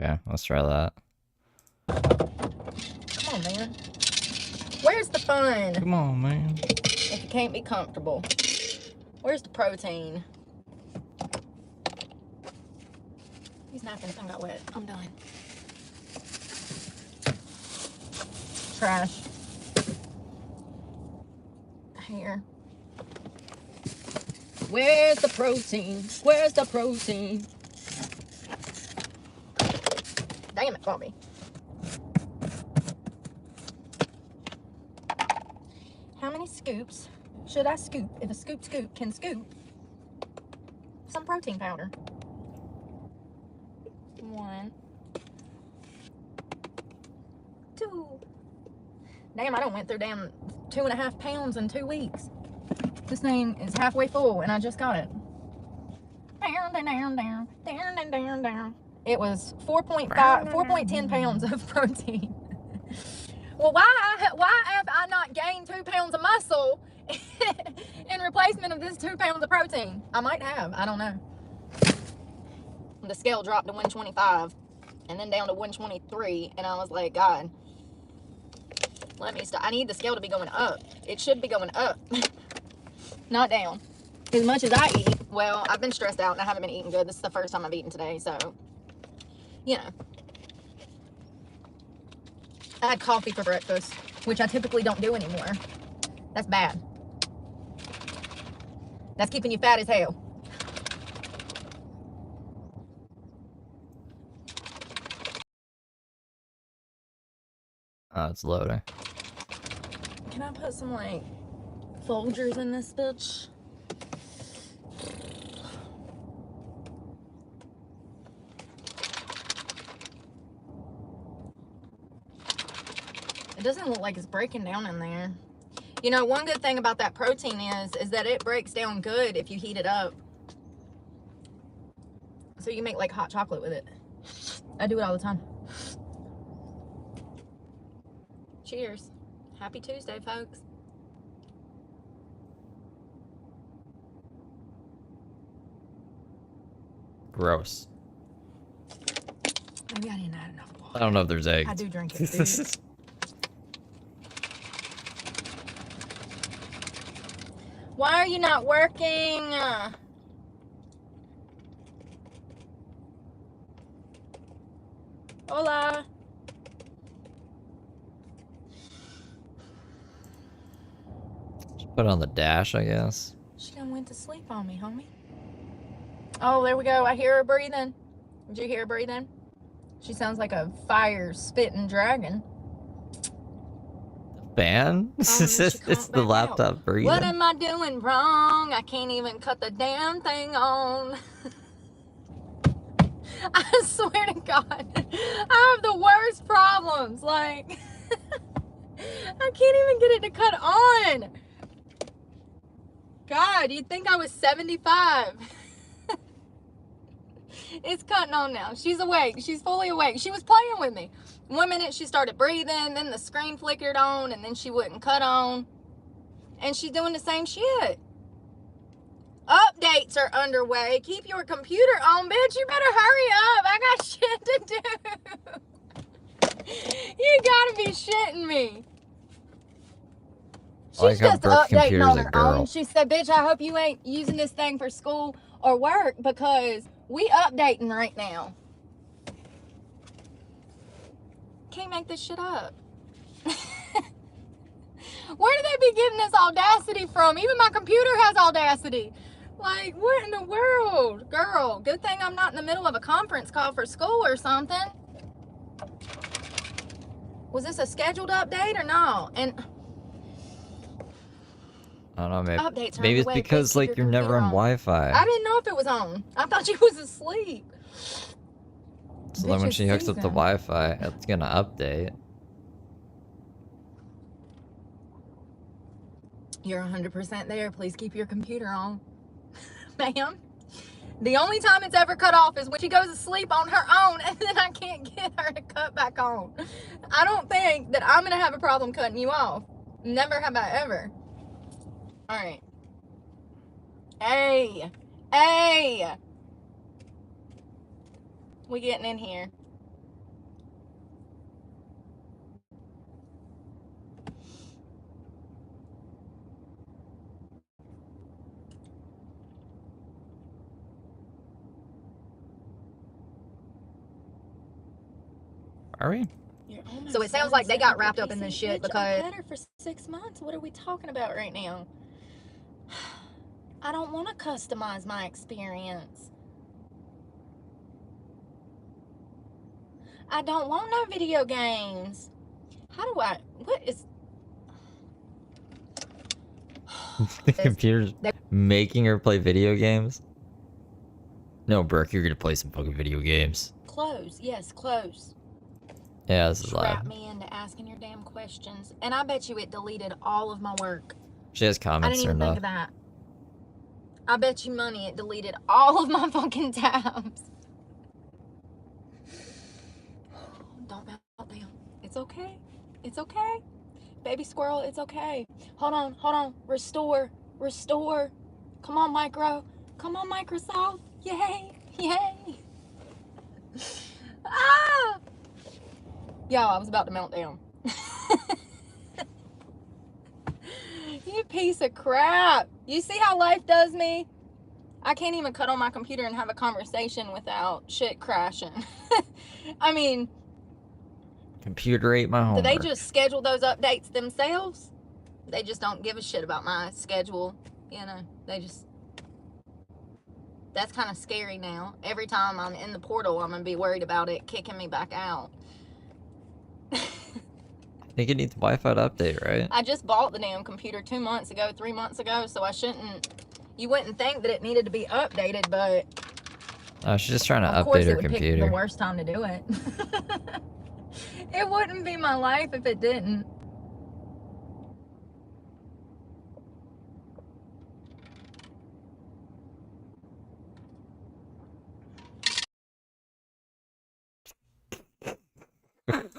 Okay, let's try that. Come on, man. Where's the fun? Come on, man. If you can't be comfortable. Where's the protein? These napkins done got wet. I'm done. Trash. Here. Where's the protein? Where's the protein? Damn it, Bobby. How many scoops should I scoop if a scoop can scoop some protein powder? 1, 2. Damn, I done went through damn 2.5 pounds in 2 weeks. This thing is halfway full and I just got it. Down. It was 4.10 pounds of protein. Well, why have I not gained 2 pounds of muscle in replacement of this 2 pounds of protein? I might have. I don't know. The scale dropped to 125 and then down to 123, and I was like, God, let me stop. I need the scale to be going up. It should be going up, not down. As much as I eat, well, I've been stressed out and I haven't been eating good. This is the first time I've eaten today, so, you know. I had coffee for breakfast, which I typically don't do anymore. That's bad. That's keeping you fat as hell. Oh, it's loading. Can I put some, like, Folgers in this bitch? It doesn't look like it's breaking down in there. You know, one good thing about that protein is that it breaks down good if you heat it up. So you can make like hot chocolate with it. I do it all the time. Cheers. Happy Tuesday, folks. Gross. Maybe I didn't add enough water. I don't know if there's eggs. I do drink it, dude. Why are you not working? Hola. Just put it on the dash, I guess. She done went to sleep on me, homie. Oh, there we go. I hear her breathing. Did you hear her breathing? She sounds like a fire-spitting dragon. Fan? It's the laptop breathing. What am I doing wrong? I can't even cut the damn thing on. I swear to God, I have the worst problems. Like, I can't even get it to cut on. God, you'd think I was 75. It's cutting on now. She's awake. She's fully awake. She was playing with me. 1 minute she started breathing, then the screen flickered on, and then she wouldn't cut on. And she's doing the same shit. Updates are underway. Keep your computer on, bitch. You better hurry up. I got shit to do. You gotta be shitting me. She's just updating on her own. She said, bitch, I hope you ain't using this thing for school or work because we updating right now. Can't make this shit up. Where do they be getting this audacity from? Even my computer has audacity. Like, what in the world? Girl, good thing I'm not in the middle of a conference call for school or something. Was this a scheduled update or no? And I don't know, maybe. Updates are Maybe it's underway. because, like, you're never on Wi-Fi. I didn't know if it was on. I thought you was asleep. So then when she hooks up the Wi-Fi, it's gonna update. You're 100% there. Please keep your computer on. Ma'am. The only time it's ever cut off is when she goes to sleep on her own and then I can't get her to cut back on. I don't think that I'm going to have a problem cutting you off. Never have I ever. All right. Hey. We getting in here. Are we? So it sounds like they got wrapped up in this shit because I had her for 6 months. What are we talking about right now? I don't want to customize my experience. I don't want no video games. How do I? What is? The computer's making her play video games? No, Brooke, you're gonna play some fucking video games. Close. Yes, close. Yeah, this is live. Trap me into asking your damn questions. And I bet you it deleted all of my work. She has comments I didn't even think of that. I bet you money it deleted all of my fucking tabs. Don't melt down. It's okay. It's okay. Baby squirrel, it's okay. Hold on. Restore. Come on, Micro. Come on, Microsoft. Yay. Ah! Y'all, I was about to melt down. You piece of crap. You see how life does me? I can't even cut on my computer and have a conversation without shit crashing. I mean... Computer ate my homework. Do they just schedule those updates themselves? They just don't give a shit about my schedule. You know, they just... That's kind of scary now. Every time I'm in the portal, I'm going to be worried about it kicking me back out. I think it needs Wi-Fi to update, right? I just bought the damn computer 2 months ago, 3 months ago, so I shouldn't... You wouldn't think that it needed to be updated, but... Oh, she's just trying to update her computer. Of course, it would pick the worst time to do it. It wouldn't be my life if it didn't.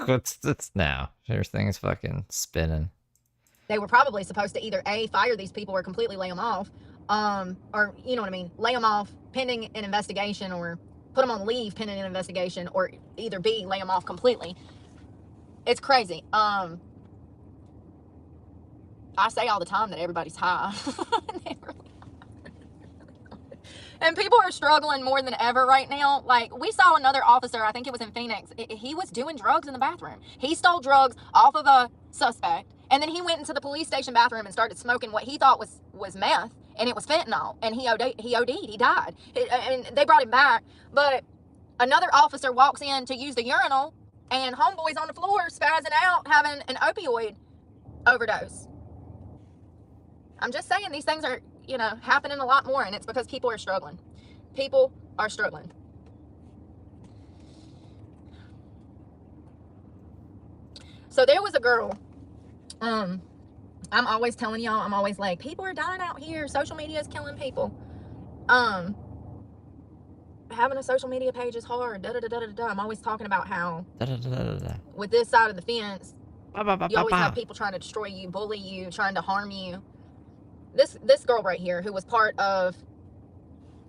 What's this now? Everything's fucking spinning. They were probably supposed to either A, fire these people or completely lay them off. Or, you know what I mean, lay them off pending an investigation, or put them on leave pending an investigation, or either B, lay them off completely. It's crazy. I say all the time that everybody's high. And people are struggling more than ever right now. Like, we saw another officer, I think it was in Phoenix. He was doing drugs in the bathroom. He stole drugs off of a suspect. And then he went into the police station bathroom and started smoking what he thought was meth. And it was fentanyl. And he OD'd. He died. And they brought him back. But another officer walks in to use the urinal, and homeboy's on the floor spazzing out, having an opioid overdose. I'm just saying, these things are, you know, happening a lot more, and it's because people are struggling. People are struggling. So there was a girl, I'm always telling y'all, I'm always like, people are dying out here. Social media is killing people. Having a social media page is hard. I'm always talking about how with this side of the fence, you always have people trying to destroy you, bully you, trying to harm you. This girl right here, who was part of,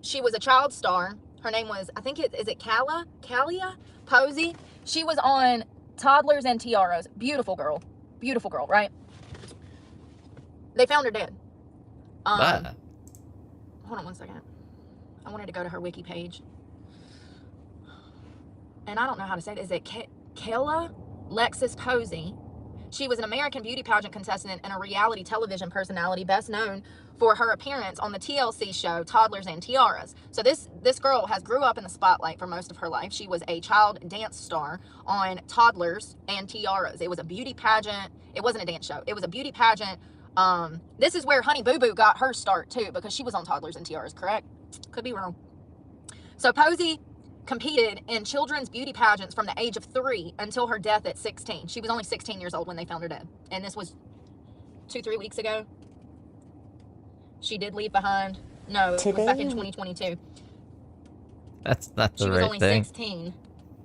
she was a child star. Her name was, I think is it Kalia Posey. She was on Toddlers and Tiaras. Beautiful girl, right? They found her dead. Hold on one second. I wanted to go to her wiki page, and I don't know how to say it. Is it Kayla Lexis Posey? She was an American beauty pageant contestant and a reality television personality, best known for her appearance on the TLC show Toddlers and Tiaras. So this girl has grew up in the spotlight for most of her life. She was a child dance star on Toddlers and Tiaras. It was a beauty pageant. It wasn't a dance show. It was a beauty pageant. This is where Honey Boo Boo got her start too, because she was on Toddlers and Tiaras, correct? Could be wrong. So Posey competed in children's beauty pageants from the age of 3 until her death at 16. She was only 16 years old when they found her dead. And this was 2-3 weeks ago. She did leave behind. No, it was back in 2022. That's not the right thing. She was only 16.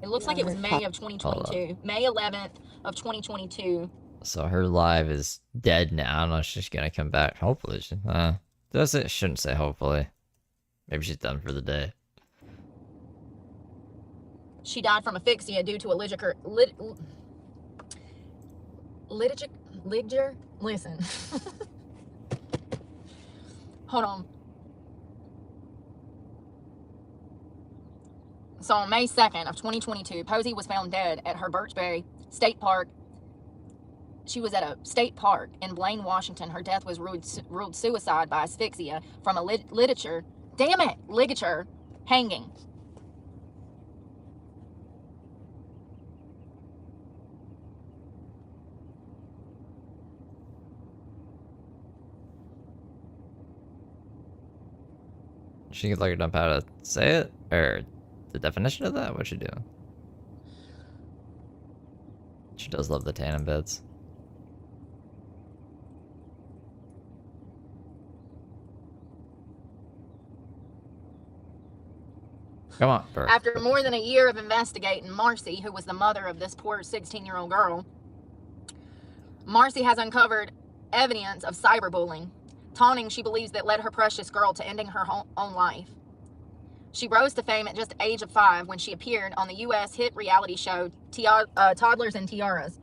It looks like it was May of 2022. May 11th of 2022. So her live is dead now. I don't know if she's gonna come back. Hopefully. Shouldn't say hopefully. Maybe she's done for the day. She died from asphyxia due to a listen. Hold on. So on May 2nd of 2022, Posey was found dead at her Birchberry State Park. She was at a state park in Blaine, Washington. Her death was ruled suicide by asphyxia from a ligature hanging. She could look up how to say it, or the definition of that. What's she doing? She does love the tannin beds. Come on, Brooke. After more than a year of investigating, Marcy, who was the mother of this poor 16-year-old girl, Marcy has uncovered evidence of cyberbullying, taunting she believes that led her precious girl to ending her own life. She rose to fame at just the age of 5 when she appeared on the U.S. hit reality show Toddlers and Tiaras.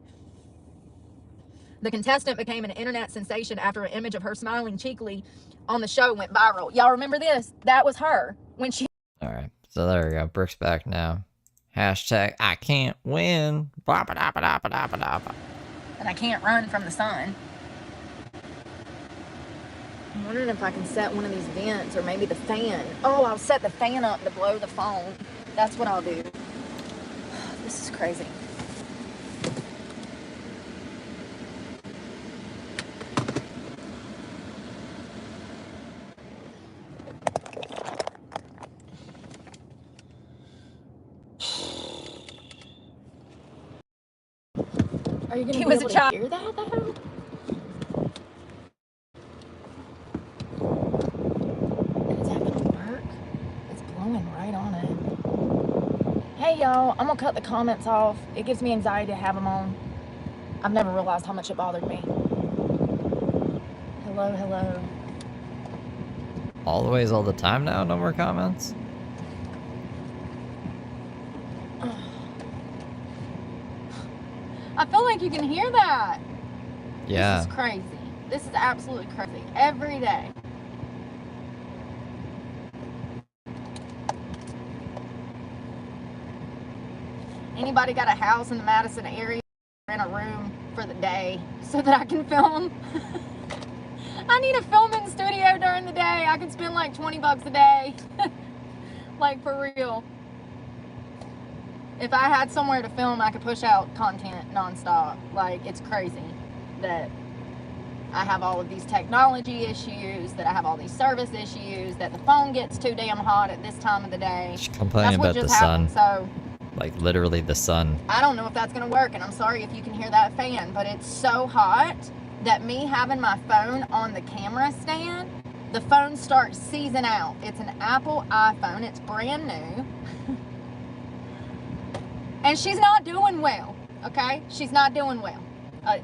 The contestant became an internet sensation after an image of her smiling cheekily on the show went viral. Y'all remember this? That was her when she... Alright, so there we go. Brooke's back now. Hashtag I can't win. And I can't run from the sun. I'm wondering if I can set one of these vents or maybe the fan. Oh, I'll set the fan up to blow the phone. That's what I'll do. This is crazy. Are you going to be able to hear that though? Right on it. Hey y'all, I'm gonna cut the comments off. It gives me anxiety to have them on. I've never realized how much it bothered me. Hello. Always, all the time now? No more comments? I feel like you can hear that. Yeah. This is crazy. This is absolutely crazy. Every day. Anybody got a house in the Madison area, in a room for the day so that I can film? I need a filming studio during the day. I could spend like 20 bucks a day. Like for real. If I had somewhere to film, I could push out content nonstop. Like, it's crazy that I have all of these technology issues, that I have all these service issues, that the phone gets too damn hot at this time of the day. She's complaining about the sun. So like literally the sun. I don't know if that's gonna work, and I'm sorry if you can hear that fan, but it's so hot that me having my phone on the camera stand, the phone starts seizing out. It's an Apple iPhone, it's brand new. And she's not doing well, okay? She's not doing well.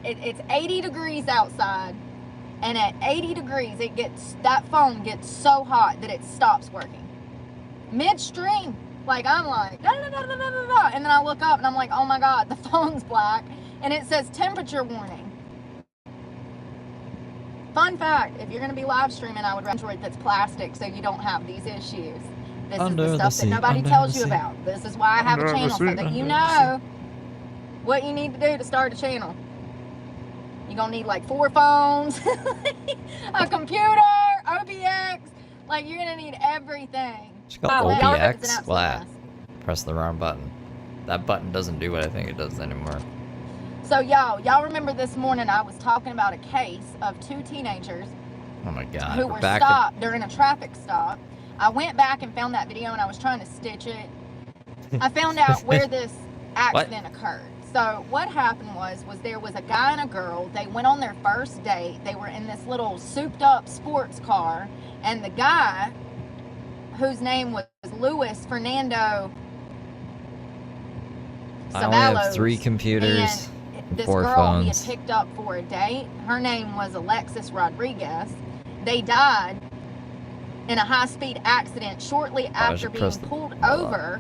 It's 80 degrees outside, and at 80 degrees, that phone gets so hot that it stops working. Midstream. Like, I'm like, da, da, da, da, da, da, and then I look up and I'm like, oh my God, the phone's black and it says temperature warning. Fun fact, if you're going to be live streaming, I would recommend Android that's plastic so you don't have these issues. This is the stuff that nobody tells you about. This is why I have a channel, so that you know what you need to do to start a channel. You're going to need like 4 phones, a computer, OBX, like you're going to need everything. It's called OBX. Wow. Press the wrong button. That button doesn't do what I think it does anymore. So y'all remember this morning I was talking about a case of 2 teenagers oh my God, who were stopped during a traffic stop. I went back and found that video and I was trying to stitch it. I found out where this accident occurred. So what happened was there was a guy and a girl. They went on their first date. They were in this little souped up sports car, and the guy, whose name was Luis Fernando Ceballos, I only have 3 computers and this 4 girl phones. He had picked up for a date. Her name was Alexis Rodriguez. They died in a high-speed accident shortly after being pulled over.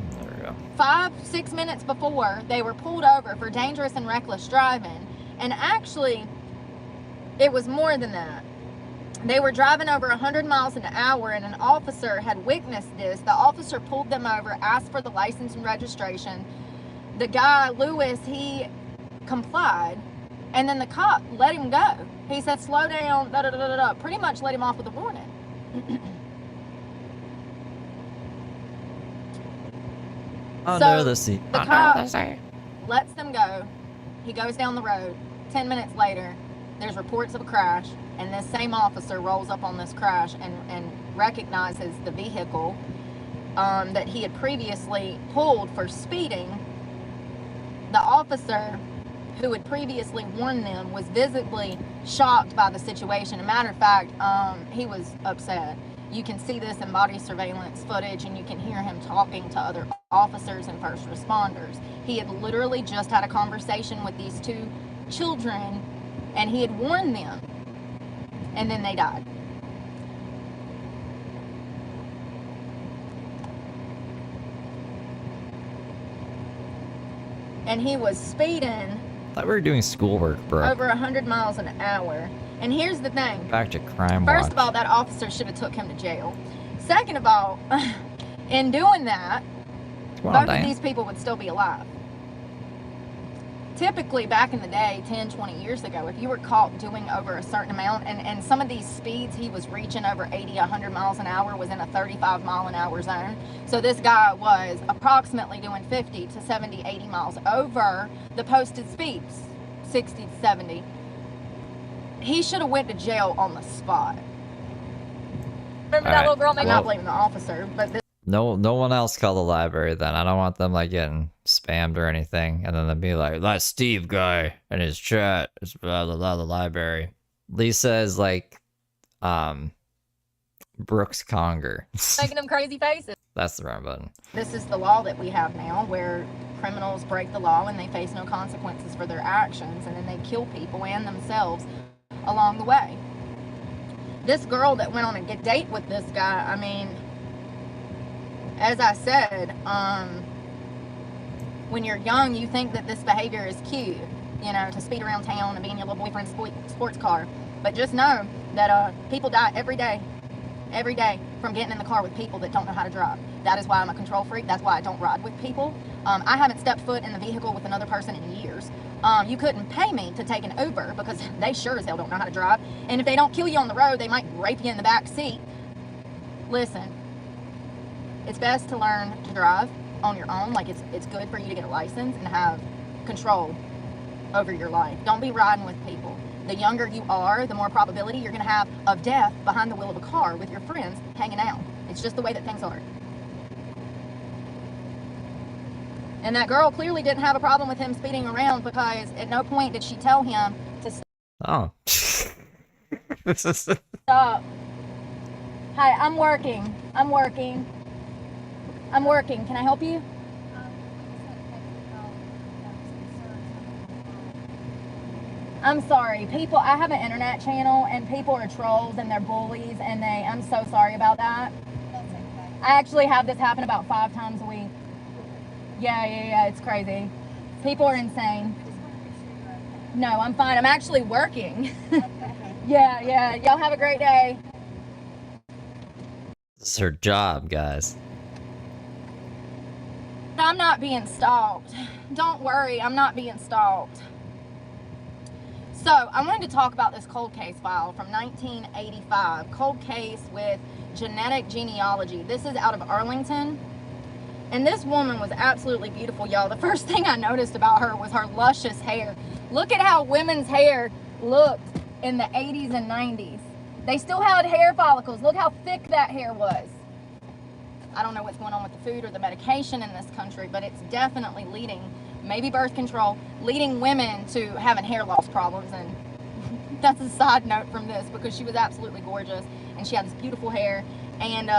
5-6 minutes before, they were pulled over for dangerous and reckless driving. And actually, it was more than that. They were driving over 100 miles an hour, and an officer had witnessed this. The officer pulled them over, asked for the license and registration. The guy, Lewis, he complied, and then the cop let him go. He said, slow down, da da da da da. Pretty much let him off with a warning. Under the seat. The cop lets them go. He goes down the road. 10 minutes later, there's reports of a crash, and this same officer rolls up on this crash and recognizes the vehicle that he had previously pulled for speeding. The officer who had previously warned them was visibly shocked by the situation. As a matter of fact, he was upset. You can see this in body surveillance footage, and you can hear him talking to other officers and first responders. He had literally just had a conversation with these two children, and he had warned them, and then they died. And he was speeding. I thought we were doing schoolwork, bro. Over 100 miles an hour. And here's the thing. Back to crime First watch. of all, that officer should have took him to jail. Second of all, in doing that, both of these people would still be alive. Typically, back in the day, 10, 20 years ago, if you were caught doing over a certain amount, and some of these speeds he was reaching over 80, 100 miles an hour was in a 35 mile an hour zone. So this guy was approximately doing 50 to 70, 80 miles over the posted speeds, 60 to 70. He should have went to jail on the spot. Remember that little girl? Maybe not blaming the officer, but this. No one else call the library then. I don't want them like getting spammed or anything, and then they'll be like, that Steve guy in his chat is blah blah blah the library. Lisa is like Brooks Conger. Making them crazy faces. That's the wrong button. This is the law that we have now, where criminals break the law and they face no consequences for their actions, and then they kill people and themselves along the way. This girl that went on a good date with this guy, I mean, as I said, when you're young, you think that this behavior is cute, you know, to speed around town and be in your little boyfriend's sports car. But just know that people die every day from getting in the car with people that don't know how to drive. That is why I'm a control freak. That's why I don't ride with people. I haven't stepped foot in the vehicle with another person in years. You couldn't pay me to take an Uber because they sure as hell don't know how to drive. And if they don't kill you on the road, they might rape you in the back seat. Listen, it's best to learn to drive on your own. Like, it's good for you to get a license and have control over your life. Don't be riding with people. The younger you are, the more probability you're going to have of death behind the wheel of a car with your friends hanging out. It's just the way that things are. And that girl clearly didn't have a problem with him speeding around, because at no point did she tell him to stop. Oh. Stop. Hi, I'm working. Can I help you? I'm sorry. People, I have an internet channel, and people are trolls and they're bullies, and I'm so sorry about that. That's okay. I actually have this happen about 5 times a week. Yeah, it's crazy. People are insane. I just want to make sure you're okay. No, I'm fine. I'm actually working. Okay. Yeah. Y'all have a great day. This is her job, guys. I'm not being stalked. Don't worry, I'm not being stalked. So, I wanted to talk about this cold case file from 1985. Cold case with genetic genealogy. This is out of Arlington. And this woman was absolutely beautiful, y'all. The first thing I noticed about her was her luscious hair. Look at how women's hair looked in the 80s and 90s. They still had hair follicles. Look how thick that hair was. I don't know what's going on with the food or the medication in this country, but it's definitely leading, maybe birth control, leading women to having hair loss problems. And that's a side note from this, because she was absolutely gorgeous and she had this beautiful hair. And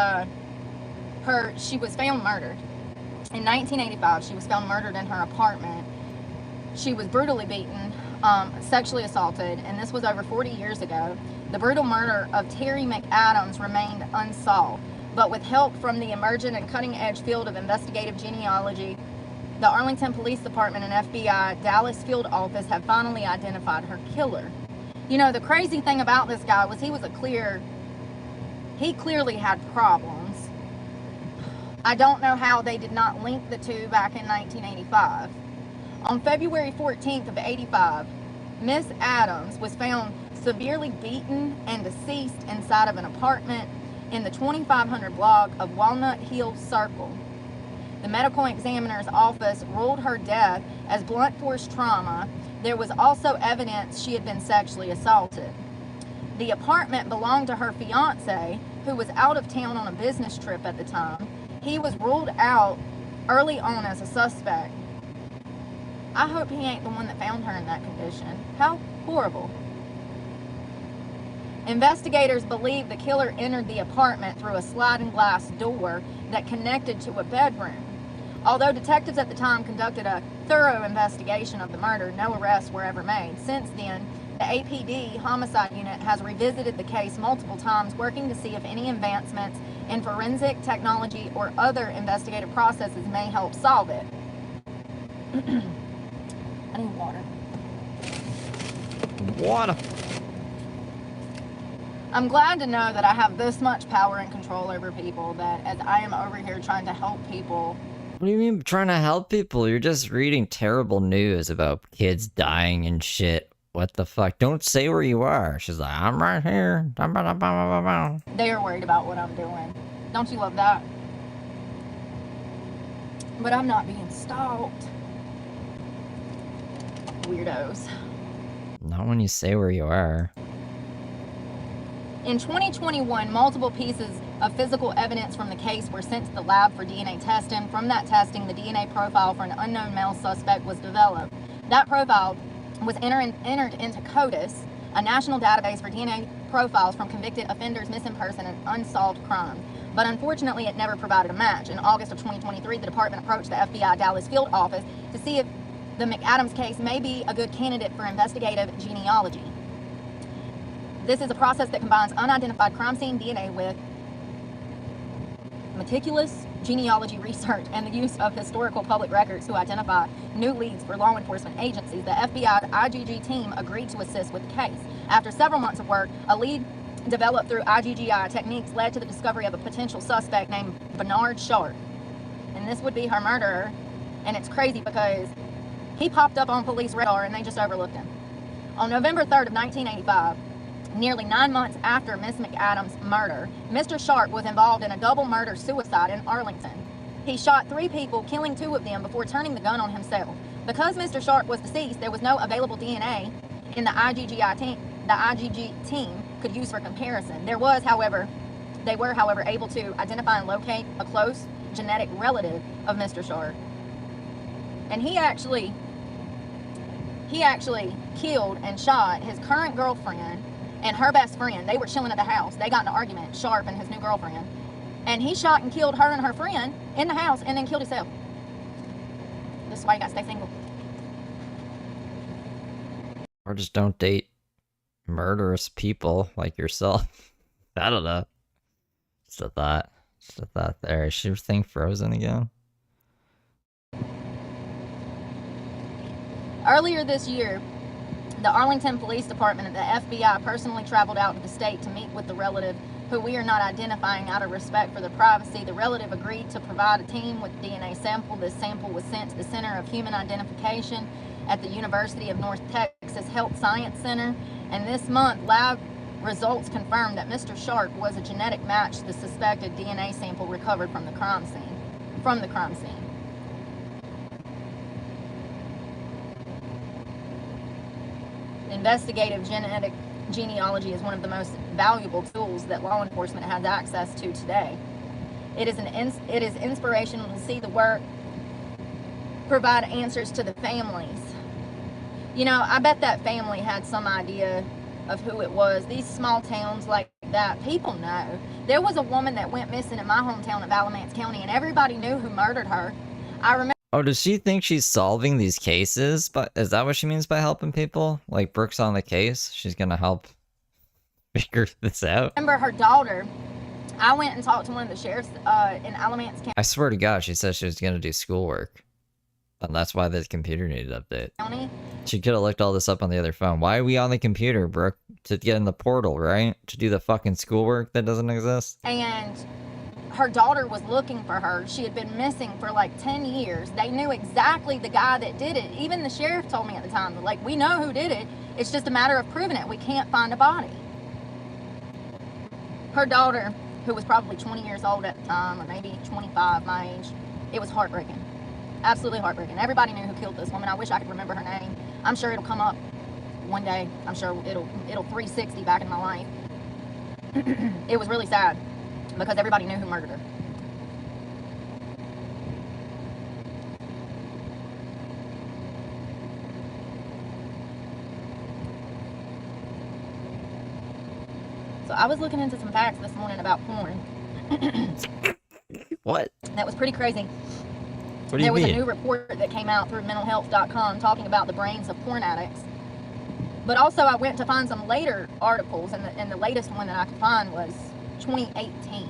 she was found murdered. In 1985, she was found murdered in her apartment. She was brutally beaten, sexually assaulted, and this was over 40 years ago. The brutal murder of Terry McAdams remained unsolved, but with help from the emergent and cutting-edge field of investigative genealogy, the Arlington Police Department and FBI Dallas Field Office have finally identified her killer. You know, the crazy thing about this guy was he clearly had problems. I don't know how they did not link the two back in 1985. On February 14th of 85, Miss Adams was found severely beaten and deceased inside of an apartment in the 2500 block of Walnut Hill Circle. The medical examiner's office ruled her death as blunt force trauma. There was also evidence she had been sexually assaulted. The apartment belonged to her fiance, who was out of town on a business trip at the time. He was ruled out early on as a suspect. I hope he ain't the one that found her in that condition. How horrible. Investigators believe the killer entered the apartment through a sliding glass door that connected to a bedroom. Although detectives at the time conducted a thorough investigation of the murder, no arrests were ever made. Since then, the APD Homicide Unit has revisited the case multiple times, working to see if any advancements in forensic technology or other investigative processes may help solve it. I need water. Water. I'm glad to know that I have this much power and control over people, that as I am over here trying to help people. What do you mean trying to help people? You're just reading terrible news about kids dying and shit. What the fuck? Don't say where you are. She's like, I'm right here. They are worried about what I'm doing. Don't you love that? But I'm not being stalked. Weirdos. Not when you say where you are. In 2021, multiple pieces of physical evidence from the case were sent to the lab for DNA testing. From that testing, the DNA profile for an unknown male suspect was developed. That profile was entered into CODIS, a national database for DNA profiles from convicted offenders, missing person, and unsolved crimes. But unfortunately, it never provided a match. In August of 2023, the department approached the FBI Dallas field office to see if the McAdams case may be a good candidate for investigative genealogy. This is a process that combines unidentified crime scene DNA with meticulous genealogy research and the use of historical public records to identify new leads for law enforcement agencies. The FBI IGG team agreed to assist with the case. After several months of work, a lead developed through IGGI techniques led to the discovery of a potential suspect named Bernard Sharp. And this would be her murderer. And it's crazy because he popped up on police radar and they just overlooked him. On November 3rd of 1985, nearly 9 months after Miss McAdams' murder, Mr. Sharp was involved in a double murder-suicide in Arlington. He shot 3 people, killing 2 of them before turning the gun on himself. Because Mr. Sharp was deceased, there was no available DNA in the IGG team could use for comparison. They were, however, able to identify and locate a close genetic relative of Mr. Sharp. And he actually killed and shot his current girlfriend and her best friend. They were chilling at the house. They got in an argument, Sharp and his new girlfriend. And he shot and killed her and her friend in the house and then killed himself. This is why you gotta stay single. Or just don't date murderous people like yourself. I don't know. Just a thought. There. Is your thing frozen again? Earlier this year, the Arlington Police Department and the FBI personally traveled out to the state to meet with the relative, who we are not identifying out of respect for their privacy. The relative agreed to provide a team with DNA sample. This sample was sent to the Center of Human Identification at the University of North Texas Health Science Center. And this month, lab results confirmed that Mr. Sharp was a genetic match to the suspected DNA sample recovered from the crime scene. Investigative genetic genealogy is one of the most valuable tools that law enforcement has access to today. It is inspirational to see the work provide answers to the families. You know, I bet that family had some idea of who it was. These small towns like that, people know. There was a woman that went missing in my hometown of Alamance County, and everybody knew who murdered her. I remember. Oh, does she think she's solving these cases? But is that what she means by helping people? Like Brooke's on the case? She's gonna help figure this out? Remember her daughter. I went and talked to one of the sheriffs in Alamance County. I swear to God, she said she was gonna do schoolwork. And that's why this computer needed to update. County. She could have looked all this up on the other phone. Why are we on the computer, Brooke? To get in the portal, right? To do the fucking schoolwork that doesn't exist? And her daughter was looking for her. She had been missing for like 10 years. They knew exactly the guy that did it. Even the sheriff told me at the time, like, we know who did it. It's just a matter of proving it. We can't find a body. Her daughter, who was probably 20 years old at the time, or maybe 25, my age, it was heartbreaking. Absolutely heartbreaking. Everybody knew who killed this woman. I wish I could remember her name. I'm sure it'll come up one day. I'm sure it'll 360 back in my life. It was really sad because everybody knew who murdered her. So I was looking into some facts this morning about porn. What? That was pretty crazy. What do you mean? There was a new report that came out through mentalhealth.com talking about the brains of porn addicts. But also I went to find some later articles, and the latest one that I could find was 2018.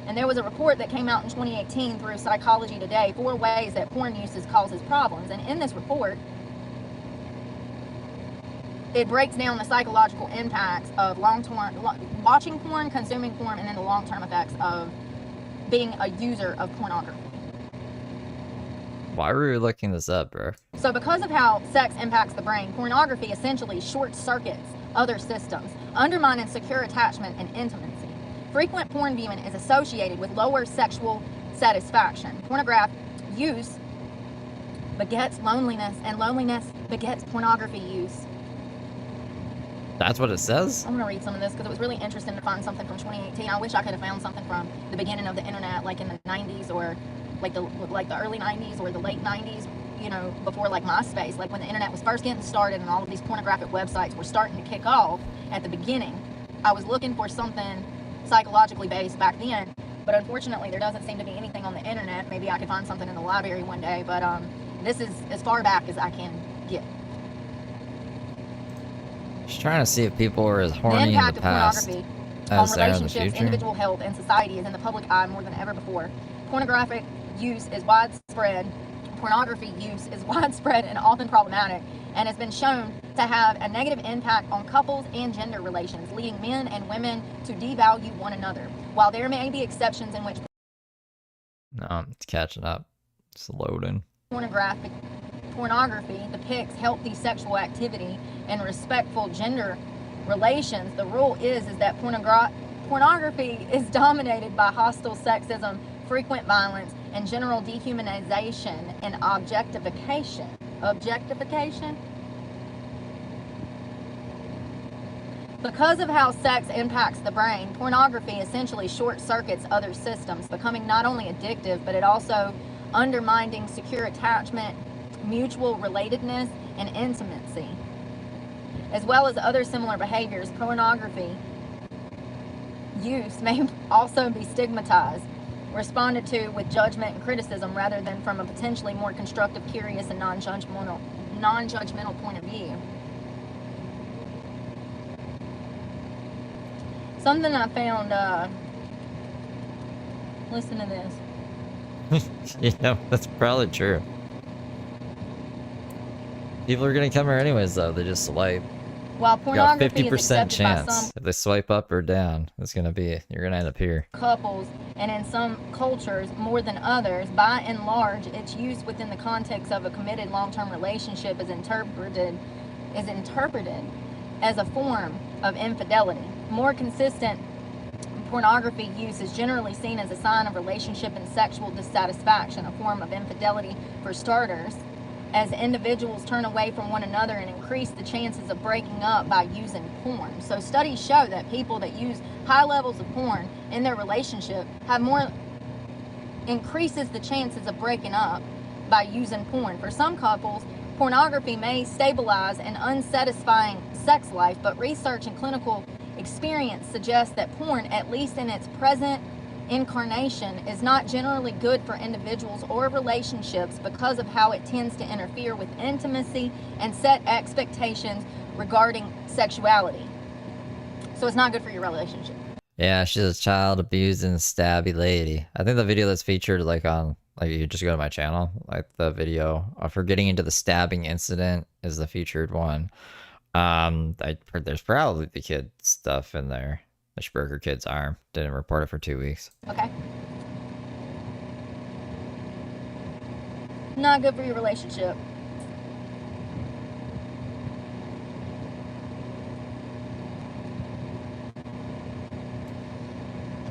And there was a report that came out in 2018 through Psychology Today, 4 ways that porn use causes problems. And in this report, it breaks down the psychological impacts of long-term watching porn, consuming porn, and then the long-term effects of being a user of pornography. Why were we looking this up, bro? So because of how sex impacts the brain, pornography essentially short-circuits other systems, undermining secure attachment and intimacy. Frequent porn viewing is associated with lower sexual satisfaction. Pornographic use begets loneliness, and loneliness begets pornography use. That's what it says? I'm going to read some of this because it was really interesting to find something from 2018. I wish I could have found something from the beginning of the internet, like in the 90s, or like the early 90s or the late 90s, you know, before like MySpace, like when the internet was first getting started and all of these pornographic websites were starting to kick off at the beginning. I was looking for something psychologically based back then, but unfortunately there doesn't seem to be anything on the internet. Maybe I could find something in the library one day, but this is as far back as I can get. Just trying to see if people were as horny The impact in the past of pornography as on they are in the relationships, future. individual health, and society is in the public eye more than ever before. Pornographic use is widespread. Pornography use is widespread and often problematic, and has been shown to have a negative impact on couples and gender relations, leading men and women to devalue one another. While there may be exceptions in which No, it's catching up. It's loading. pornography depicts healthy sexual activity and respectful gender relations, the rule is that pornography is dominated by hostile sexism, frequent violence, and general dehumanization and objectification. Because of how sex impacts the brain, pornography essentially short-circuits other systems, becoming not only addictive, but it also undermining secure attachment, mutual relatedness, and intimacy. As well as other similar behaviors, pornography use may also be stigmatized, responded to with judgment and criticism rather than from a potentially more constructive, curious, and non-judgmental point of view. Something I found, listen to this. You know, that's probably true. People are gonna come here anyways, though. They just swipe. While You got pornography is 50% accepted by chance. some If they swipe up or down, it's gonna be, you're gonna end up here. couples, and in some cultures more than others, by and large, its use within the context of a committed long-term relationship is interpreted as a form of infidelity. More consistent pornography use is generally seen as a sign of relationship and sexual dissatisfaction, a form of infidelity for starters, as individuals turn away from one another and increase the chances of breaking up by using porn. So studies show that people that use high levels of porn in their relationship increases the chances of breaking up by using porn. For some couples, pornography may stabilize an unsatisfying sex life, but research and clinical experience suggests that porn, at least in its present incarnation, is not generally good for individuals or relationships because of how it tends to interfere with intimacy and set expectations regarding sexuality. So it's not good for your relationship. Yeah, she's a child abusing stabby lady. I think the video that's featured like on Like, you just go to my channel, like the video for getting into the stabbing incident is the featured one. There's probably the kid stuff in there. The broke her kid's arm. Didn't report it for 2 weeks. Okay. Not good for your relationship.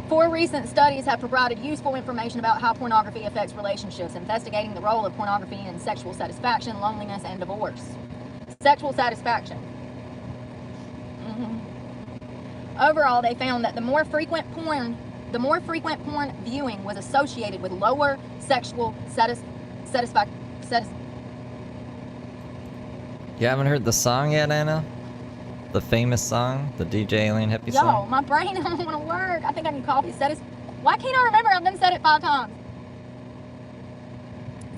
Four recent studies have provided useful information about how pornography affects relationships, investigating the role of pornography in sexual satisfaction, loneliness, and divorce. Sexual satisfaction. Overall, they found that the more frequent porn viewing was associated with lower sexual satisfaction. You haven't heard the song yet, Anna? The famous song? The DJ Alien Hippie song? Yo, my brain don't want to work. I think I need coffee. Why can't I remember? I've done said it 5 times.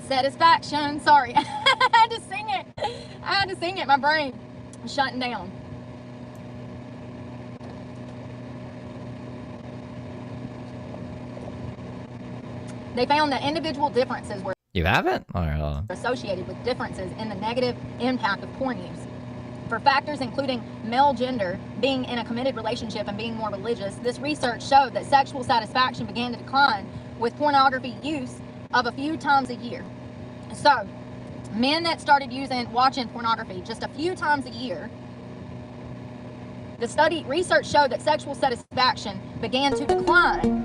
Satisfaction. Sorry. I had to sing it. My brain is shutting down. They found that individual differences were You haven't? All right, hold on. associated with differences in the negative impact of porn use. For factors including male gender, being in a committed relationship, and being more religious, this research showed that sexual satisfaction began to decline with pornography use of a few times a year. So, men that started watching pornography just a few times a year, research showed that sexual satisfaction began to decline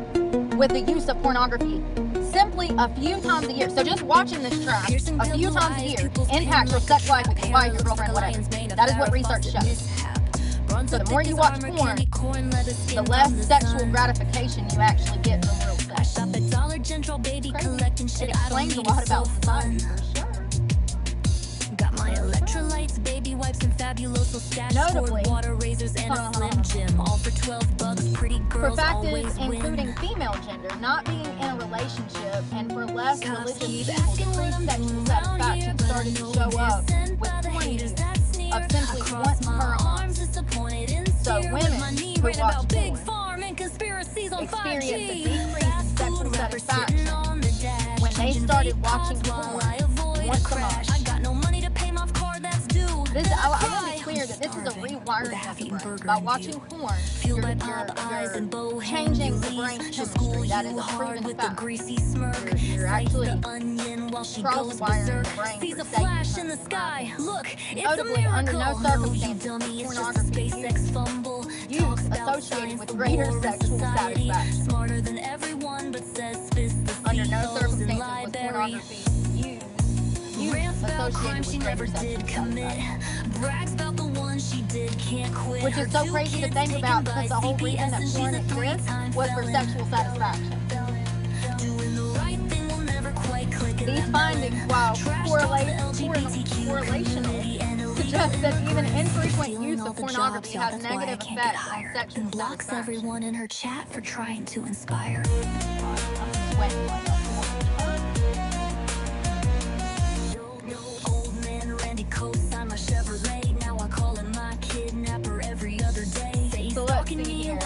with the use of pornography simply a few times a year. So just watching this trash a few times a year impacts your sex life with your wife, your girlfriend, whatever. That is what research shows. So the more you watch porn, the less sexual gratification you actually get from real sex. Crazy. It explains a lot about society, for sure. Got my electrolytes, baby wipes, and fabuloso stash. Notably, water razors and a Slim Jim, all for $12. Pretty girls for factors always including win. female gender, not being in a relationship, and for less religious people, decreased sexual satisfaction started to show up with porn use of simply once per month. So women who watch porn experience a decrease in sexual satisfaction when they started watching porn once a month. I want to be clear that this is a rewiring of the brain. By watching porn, you're changing the brain chemistry. That is a proven fact. You're actually cross-wiring the brain for safety. Notably, under no circumstances is pornography use associated with greater sexual satisfaction. Under no circumstances was pornography use associated with greater sexual satisfaction. Which is so crazy to think about, because the whole reason that porn exists was for sexual satisfaction. These findings, while correlational, suggest that even infrequent use of pornography has negative effects on sexual blocks satisfaction. everyone in her chat for trying to inspire. I'm sweating like a Old man Randy co-signed my Chevrolet. Now I call him my kidnapper every other day. So let's see here.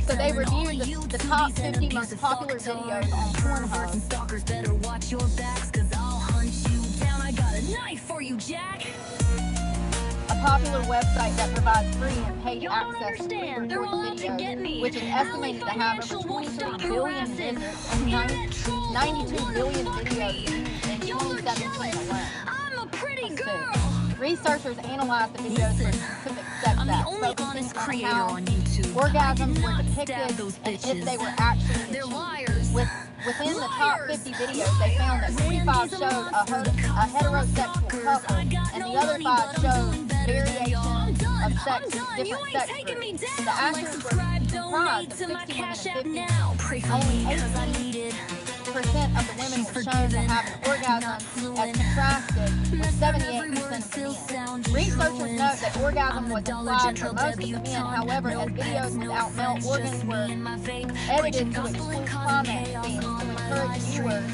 So they reviewed the top 50 most popular videos on Pornhub. Stalkers better watch your backs, cause I'll hunt you down. I got a knife for you, Jack. A popular website that provides free and paid access to pre-recorded videos, which is estimated to have over 23 billion visits and 92 billion videos viewed in 2017 alone. I'm a pretty girl. Researchers analyzed the videos for specific sex I'm the acts, only focusing honest on creator how on YouTube. orgasms were I can depicted stab those and if bitches. they were actually They're achieved. liars. Within the top 50 videos, they found that 45 showed a heterosexual couple, and the other 5 showed variations of sex in different sex groups. The actors were comprised of 60 women and 50 men. Only 18% of the women were shown to have an orgasm, as contrasted with 78% of the men. Researchers note that orgasm was implied for most of the men. However, as videos without male organs were edited to exclude climax scenes to encourage viewers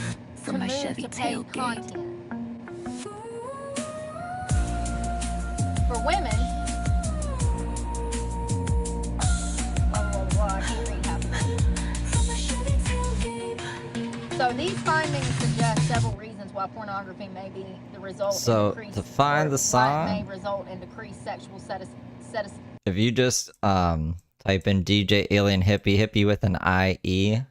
to move to paid content. For women, I can't read half of it. So these findings suggest several reasons why pornography may be the result. So, in decreased, to find the why it may song, result in decreased sexual if you just type in DJ Alien Hippie Hippie with an IE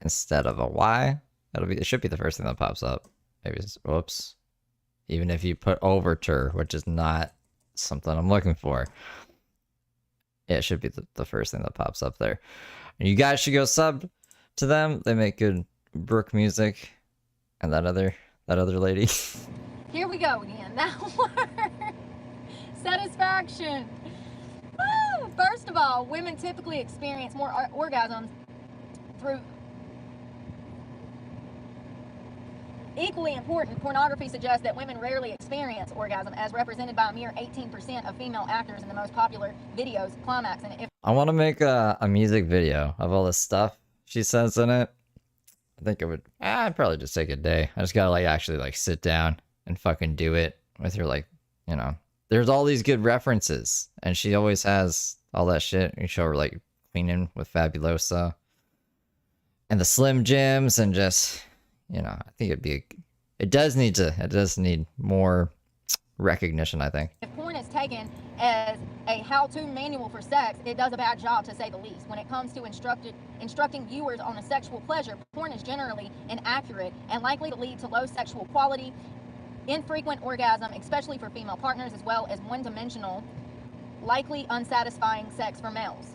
instead of a Y, it should be the first thing that pops up. Maybe whoops. Even if you put Overture, which is not something I'm looking for, it should be the first thing that pops up there. And you guys should go sub to them. They make good Brooke music, and that other lady. Here we go again. That word. Satisfaction. Woo! First of all, women typically experience more orgasms through. Equally important, pornography suggests that women rarely experience orgasm, as represented by a mere 18% of female actors in the most popular videos climax. And if I want to make a music video of all this stuff she says in it. I think it would. I'd probably just take a day. I just gotta actually sit down and fucking do it with her. There's all these good references, and she always has all that shit. You show her cleaning with Fabulosa and the Slim Jims, and just I think it does need more recognition, I think. If porn is taken as a how-to manual for sex, it does a bad job, to say the least. When it comes to instructing viewers on a sexual pleasure, porn is generally inaccurate and likely to lead to low sexual quality, infrequent orgasm, especially for female partners, as well as one-dimensional, likely unsatisfying sex for males.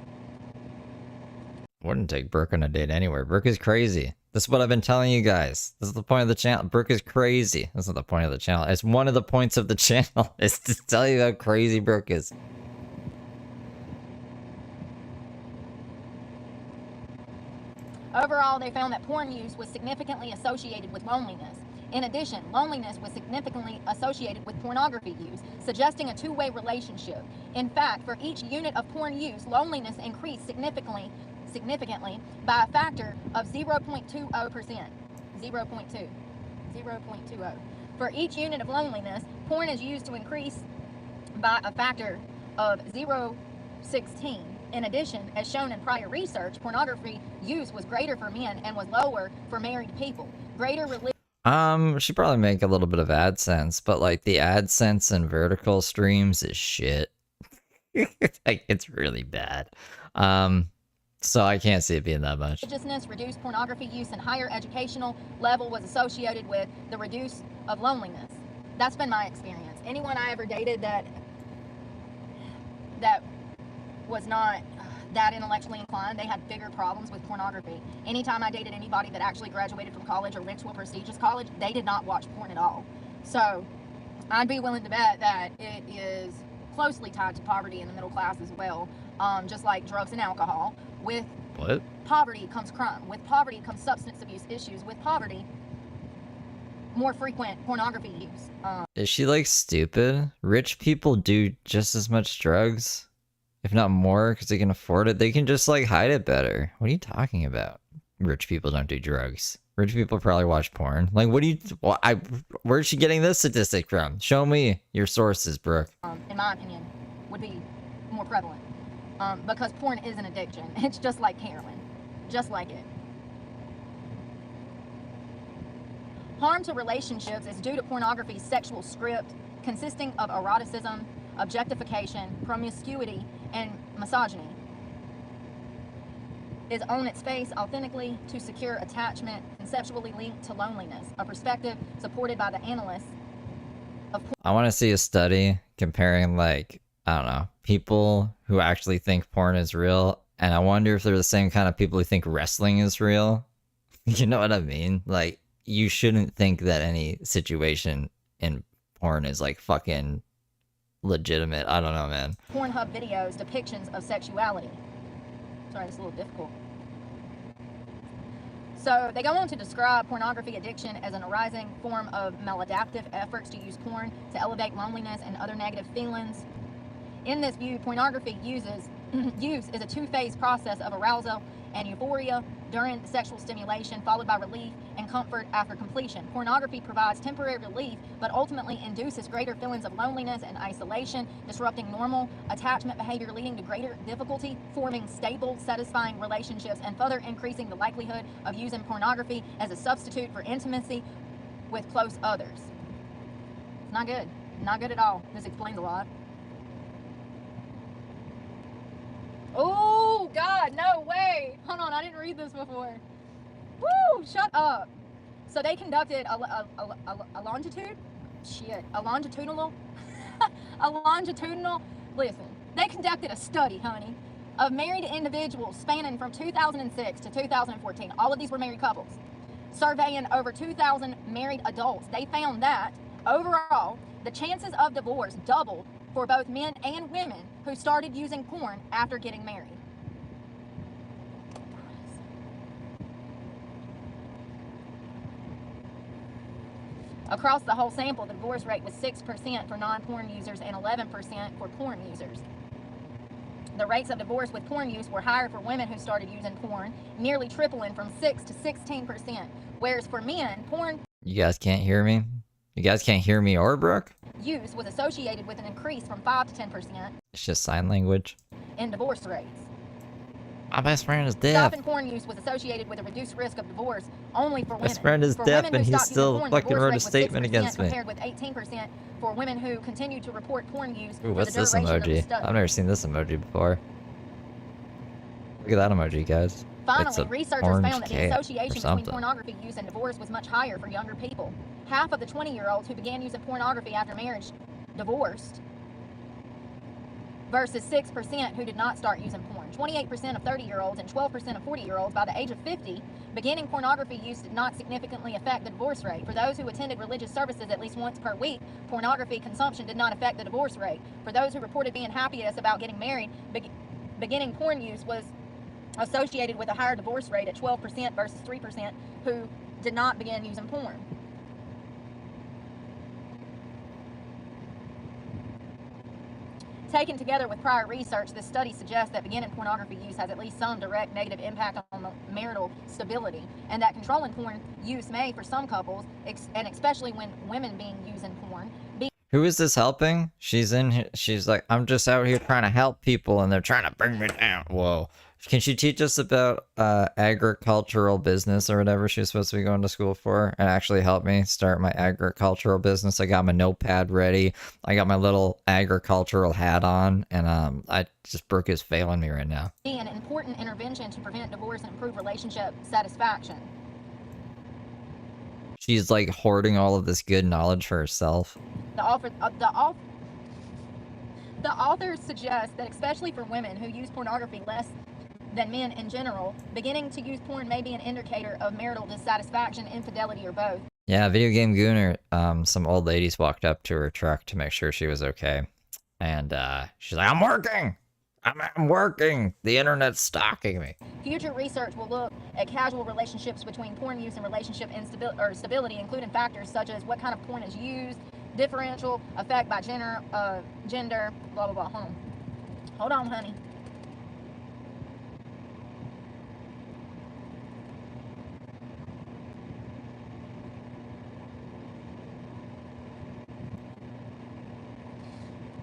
Wouldn't take Brooke on a date anywhere. Brooke is crazy. This is what I've been telling you guys. This is the point of the channel. Brooke is crazy. That's not the point of the channel. It's one of the points of the channel is to tell you how crazy Brooke is. Overall, they found that porn use was significantly associated with loneliness. In addition, loneliness was significantly associated with pornography use, suggesting a two-way relationship. In fact, for each unit of porn use, loneliness increased significantly by a factor of 0.20%. 0.20. For each unit of loneliness, porn is used to increase by a factor of 0.16. In addition, as shown in prior research, pornography use was greater for men and was lower for married people. She probably make a little bit of AdSense, but the AdSense and vertical streams is shit. It's really bad. So I can't see it being that much. Religiousness, reduced pornography use, and higher educational level was associated with the reduce of loneliness. That's been my experience. Anyone I ever dated that was not that intellectually inclined, they had bigger problems with pornography. Anytime I dated anybody that actually graduated from college or went to a prestigious college, they did not watch porn at all. So I'd be willing to bet that it is closely tied to poverty in the middle class as well. Just like drugs and alcohol. With poverty comes crime. With poverty comes substance abuse issues. With poverty, more frequent pornography use. Is she stupid? Rich people do just as much drugs, if not more, because they can afford it. They can just hide it better. What are you talking about? Rich people don't do drugs. Rich people probably watch porn. Where's she getting this statistic from? Show me your sources, Brooke. In my opinion, would be more prevalent. Because porn is an addiction. It's just like heroin. Just like it. Harm to relationships is due to pornography's sexual script consisting of eroticism, objectification, promiscuity, and misogyny. Is on its face authentically to secure attachment, conceptually linked to loneliness, a perspective supported by the analysts of porn. I want to see a study comparing I don't know, people who actually think porn is real, and I wonder if they're the same kind of people who think wrestling is real. You know what I mean? You shouldn't think that any situation in porn is fucking legitimate. I don't know, man. Pornhub videos, depictions of sexuality. Sorry, it's a little difficult. So they go on to describe pornography addiction as an arising form of maladaptive efforts to use porn to elevate loneliness and other negative feelings. In this view, pornography use is a two-phase process of arousal and euphoria during sexual stimulation, followed by relief and comfort after completion. Pornography provides temporary relief, but ultimately induces greater feelings of loneliness and isolation, disrupting normal attachment behavior, leading to greater difficulty forming stable, satisfying relationships, and further increasing the likelihood of using pornography as a substitute for intimacy with close others. It's not good. Not good at all. This explains a lot. Oh, God, no way. Hold on, I didn't read this before. Woo, shut up. So they conducted a longitudinal, listen, they conducted a study, honey, of married individuals spanning from 2006 to 2014. All of these were married couples. Surveying over 2,000 married adults, they found that, overall, the chances of divorce doubled for both men and women who started using porn after getting married. Across the whole sample, the divorce rate was 6% for non-porn users and 11% for porn users. The rates of divorce with porn use were higher for women who started using porn, nearly tripling from 6 to 16%, whereas for men, porn You guys can't hear me? You guys can't hear me or Brooke? use was associated with an increase from 5 to 10% It's just sign language. in divorce rates. My best friend is deaf. Stopping porn use was associated with a reduced risk of divorce only for women. Best friend is For deaf women who and he stopped using still porn, the fucking divorce wrote rate a was statement 6% against me. compared with 18% for women who continued to report porn use Ooh, for the what's this duration of the emoji? study. I've never seen this emoji before. Look at that emoji, guys. It's Finally, a researchers orange found that the cat or association between something. pornography use and divorce was much higher for younger people. Half of the 20-year-olds who began using pornography after marriage divorced, versus 6% who did not start using porn. 28% of 30-year-olds and 12% of 40-year-olds by the age of 50, beginning pornography use did not significantly affect the divorce rate. For those who attended religious services at least once per week, pornography consumption did not affect the divorce rate. For those who reported being happiest about getting married, beginning porn use was associated with a higher divorce rate at 12% versus 3% who did not begin using porn. Taken together with prior research, this study suggests that beginning pornography use has at least some direct negative impact on the marital stability, and that controlling porn use may, for some couples, and especially when women being used in porn, be Who is this helping? She's in here. She's like, I'm just out here trying to help people and they're trying to bring me down. Whoa. Can she teach us about agricultural business or whatever she's supposed to be going to school for and actually help me start my agricultural business? I got my notepad ready. I got my little agricultural hat on, and Brooke is failing me right now. an important intervention to prevent divorce and improve relationship satisfaction. She's like hoarding all of this good knowledge for herself. The authors suggest that especially for women who use pornography less than men in general, beginning to use porn may be an indicator of marital dissatisfaction, infidelity, or both. Yeah, video game gooner. Some old ladies walked up to her truck to make sure she was okay, and she's like, "I'm working. I'm working. The internet's stalking me." Future research will look at casual relationships between porn use and relationship stability, including factors such as what kind of porn is used, differential effect by gender, blah blah blah. Hold on, honey.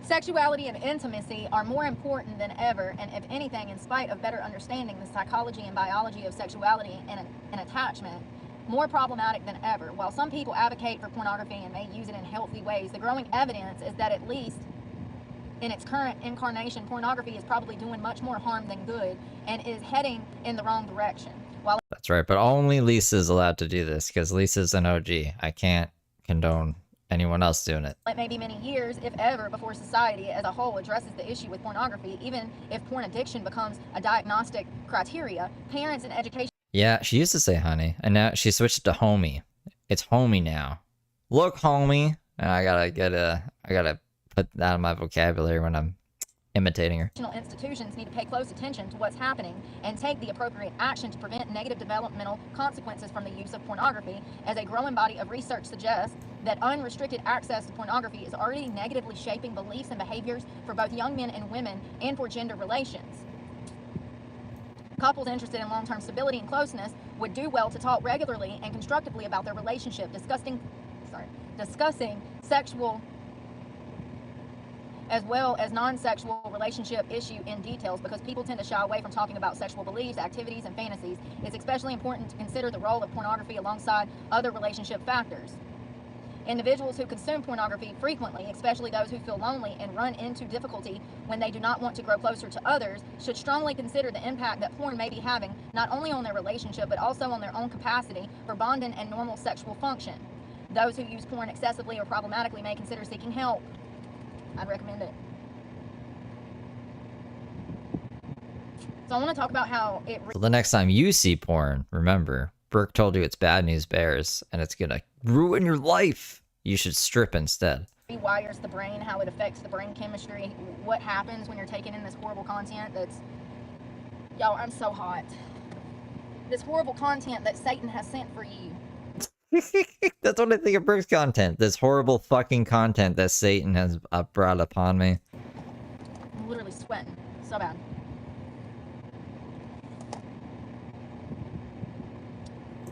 Sexuality and intimacy are more important than ever, and if anything, in spite of better understanding the psychology and biology of sexuality and attachment, more problematic than ever. While some people advocate for pornography and may use it in healthy ways, the growing evidence is that at least in its current incarnation, pornography is probably doing much more harm than good and is heading in the wrong direction. That's right, but only Lisa's allowed to do this because Lisa's an OG. I can't condone anyone else doing it. It may be many years, if ever, before society as a whole addresses the issue with pornography, even if porn addiction becomes a diagnostic criteria. Parents and education. Yeah, she used to say honey, and now she switched to homie. It's homie now. Look, homie. And I gotta put that in my vocabulary when I'm imitating her. Institutions need to pay close attention to what's happening and take the appropriate action to prevent negative developmental consequences from the use of pornography, as a growing body of research suggests that unrestricted access to pornography is already negatively shaping beliefs and behaviors for both young men and women and for gender relations. Couples interested in long-term stability and closeness would do well to talk regularly and constructively about their relationship, discussing sexual as well as non-sexual relationship issue in details, because people tend to shy away from talking about sexual beliefs, activities, and fantasies. It's especially important to consider the role of pornography alongside other relationship factors. Individuals who consume pornography frequently, especially those who feel lonely and run into difficulty when they do not want to grow closer to others, should strongly consider the impact that porn may be having not only on their relationship but also on their own capacity for bonding and normal sexual function. Those who use porn excessively or problematically may consider seeking help. I'd recommend it. So I want to talk about how it... So the next time you see porn, remember, Brooke told you it's bad news bears, and it's gonna ruin your life. You should strip instead. Rewires the brain, how it affects the brain chemistry, what happens when you're taking in this horrible content that's... Y'all, I'm so hot. This horrible content that Satan has sent for you. That's what I think of Brooke's content. This horrible fucking content that Satan has brought upon me. I'm literally sweating. So bad.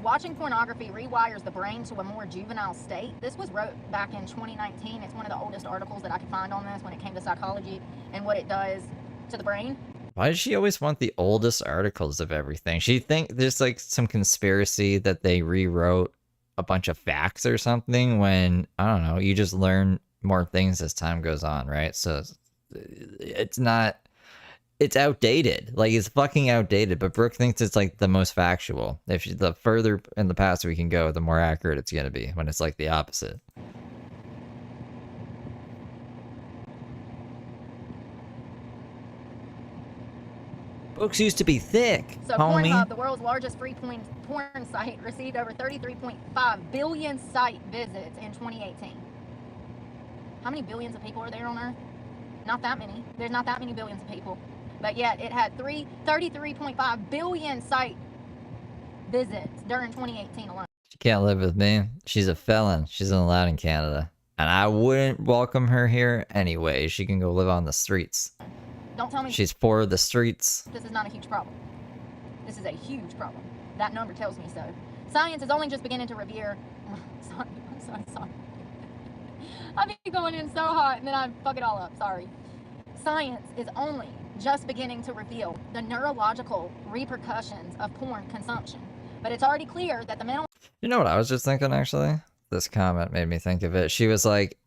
Watching pornography rewires the brain to a more juvenile state. This was wrote back in 2019. It's one of the oldest articles that I could find on this when it came to psychology and what it does to the brain. Why does she always want the oldest articles of everything? She think there's like some conspiracy that they rewrote a bunch of facts or something, when, I don't know, you just learn more things as time goes on, right? So it's not, it's outdated. Like, it's fucking outdated, but Brooke thinks it's like the most factual. The further in the past we can go, the more accurate it's going to be, when it's like the opposite. Books used to be thick, so homie. Pornhub, the world's largest free porn site, received over 33.5 billion site visits in 2018. How many billions of people are there on Earth? Not that many. There's not that many billions of people. But yet it had 33.5 billion site visits during 2018 alone. She can't live with me. She's a felon. She's not allowed in Canada. And I wouldn't welcome her here anyway. She can go live on the streets. Don't tell me she's for the streets. This is not a huge problem. This is a huge problem. That number tells me so. Science is only just beginning to revere... Sorry. I be going in so hot and then I fuck it all up. Sorry. Science is only just beginning to reveal the neurological repercussions of porn consumption. But it's already clear that the mental... You know what I was just thinking, actually? This comment made me think of it. She was like,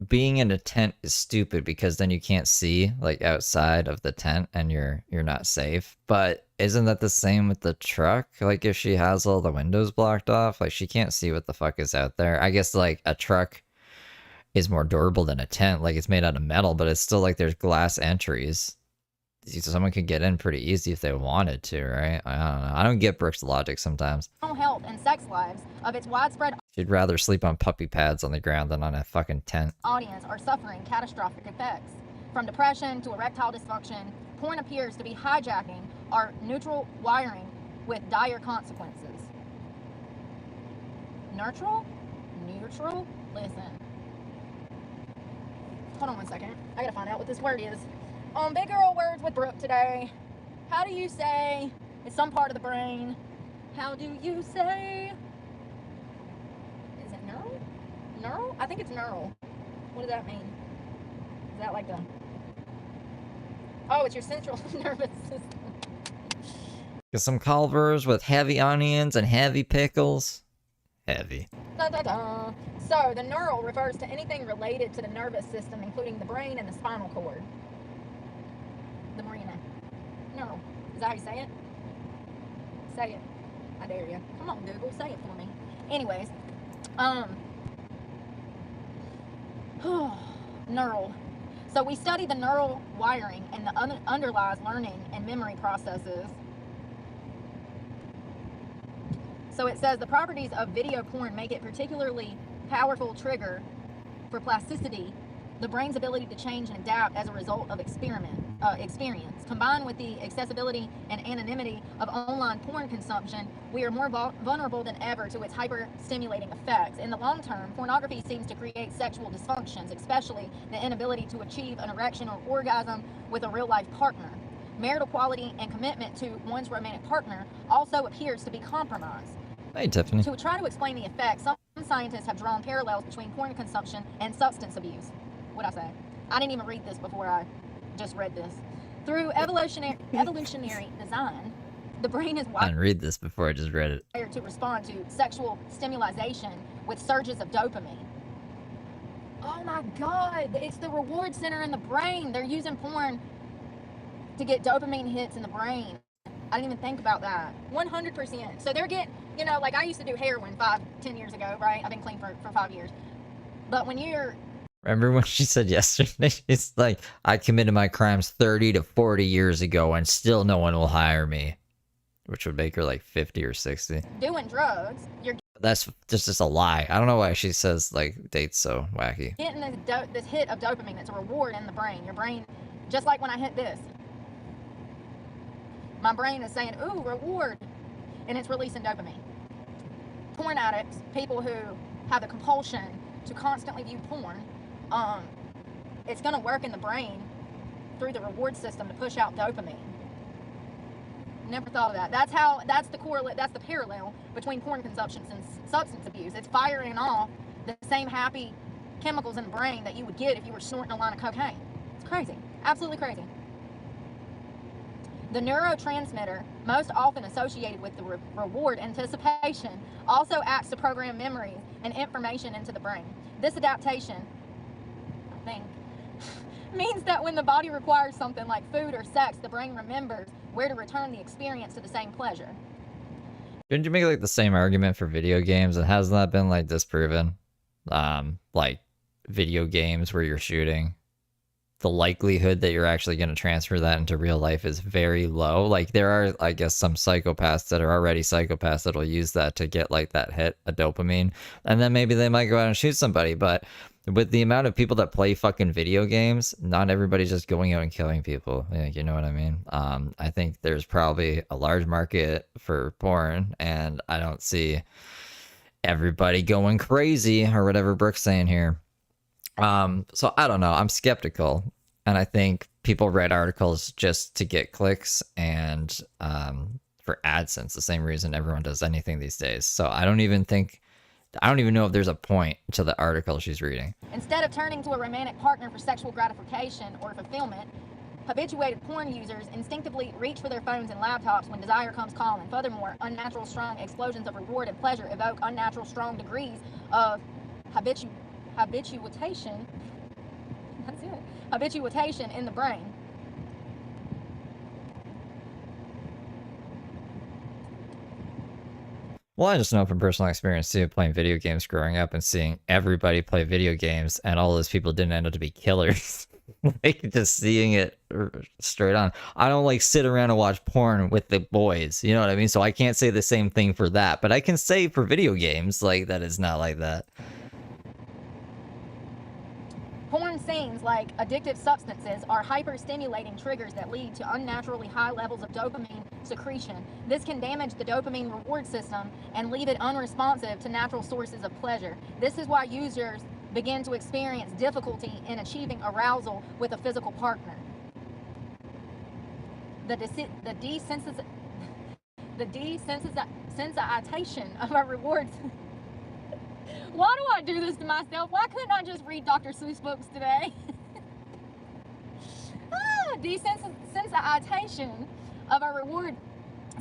being in a tent is stupid because then you can't see like outside of the tent and you're not safe. But isn't that the same with the truck? Like, if she has all the windows blocked off, like, she can't see what the fuck is out there. I guess like a truck is more durable than a tent. Like, it's made out of metal, but it's still like there's glass entries. Someone could get in pretty easy if they wanted to, right? I don't know. I don't get Brooke's logic sometimes. Health and sex lives of its widespread... She'd rather sleep on puppy pads on the ground than on a fucking tent. ...audience are suffering catastrophic effects. From depression to erectile dysfunction, porn appears to be hijacking our neutral wiring with dire consequences. Neutral? Neutral? Listen. Hold on one second. I gotta find out what this word is. On Big Girl Words with Brooke today. How do you say? It's some part of the brain. How do you say? Is it neural? Neural? I think it's neural. What does that mean? Is that like the... Oh, it's your central nervous system. Get some Culvers with heavy onions and heavy pickles. Heavy. Da, da, da. So, the neural refers to anything related to the nervous system, including the brain and the spinal cord. The marina. Neural. Is that how you say it? Say it. I dare you. Come on, Google. Say it for me. Anyways. Neural. So we study the neural wiring and the underlies learning and memory processes. So it says the properties of video porn make it particularly powerful trigger for plasticity, the brain's ability to change and adapt as a result of experience, combined with the accessibility and anonymity of online porn consumption. We are more vulnerable than ever to its hyper-stimulating effects. In the long term, pornography seems to create sexual dysfunctions, especially the inability to achieve an erection or orgasm with a real-life partner. marital quality and commitment to one's romantic partner also appears to be compromised. Hey, Tiffany. To try to explain the effects, some scientists have drawn parallels between porn consumption and substance abuse. What'd I say? I didn't even read this before I just read this. Through evolutionary design, the brain is I didn't read this before, I just read it. wired to respond to sexual stimulation with surges of dopamine. Oh my God, it's the reward center in the brain. They're using porn to get dopamine hits in the brain. I didn't even think about that. 100%. So they're getting, you know, like I used to do heroin 5-10 years ago, right? I've been clean for 5 years. But when you're... Remember when she said yesterday, it's like, I committed my crimes 30 to 40 years ago and still no one will hire me. Which would make her like 50 or 60. doing drugs, you're That's just a lie. I don't know why she says like dates so wacky. getting this hit of dopamine. That's a reward in the brain. Your brain, just like when I hit this, my brain is saying, ooh, reward, and it's releasing dopamine. Porn addicts, people who have the compulsion to constantly view porn, it's going to work in the brain through the reward system to push out dopamine. Never thought of that. That's the parallel between porn consumption and substance abuse. It's firing off the same happy chemicals in the brain that you would get if you were snorting a line of cocaine. It's crazy. Absolutely crazy. The neurotransmitter most often associated with the reward anticipation also acts to program memories and information into the brain. This adaptation, I think, means that when the body requires something like food or sex, the brain remembers where to return the experience to the same pleasure. Didn't you make like the same argument for video games? And hasn't that been like disproven? Like video games where you're shooting, the likelihood that you're actually going to transfer that into real life is very low. Like there are, I guess, some psychopaths that are already psychopaths that'll use that to get like that hit, a dopamine, and then maybe they might go out and shoot somebody. But with the amount of people that play fucking video games, not everybody's just going out and killing people. You know what I mean? I think there's probably a large market for porn, and I don't see everybody going crazy or whatever Brooke's saying here. So I don't know. I'm skeptical, and I think people read articles just to get clicks and for AdSense, the same reason everyone does anything these days. So I don't even know if there's a point to the article she's reading. Instead of turning to a romantic partner for sexual gratification or fulfillment, habituated porn users instinctively reach for their phones and laptops when desire comes calling. Furthermore, unnatural strong explosions of reward and pleasure evoke unnatural strong degrees of habituation. That's it. Habituation in the brain. Well, I just know from personal experience too, playing video games growing up and seeing everybody play video games, and all those people didn't end up to be killers. Like just seeing it straight on. I don't like sit around and watch porn with the boys, you know what I mean? So I can't say the same thing for that, but I can say for video games, like that is not like that. Porn scenes, like addictive substances, are hyper-stimulating triggers that lead to unnaturally high levels of dopamine secretion. This can damage the dopamine reward system and leave it unresponsive to natural sources of pleasure. This is why users begin to experience difficulty in achieving arousal with a physical partner. The desensitization of our rewards. Why do I do this to myself? Why couldn't I just read Dr. Seuss books today? Desensitization of our reward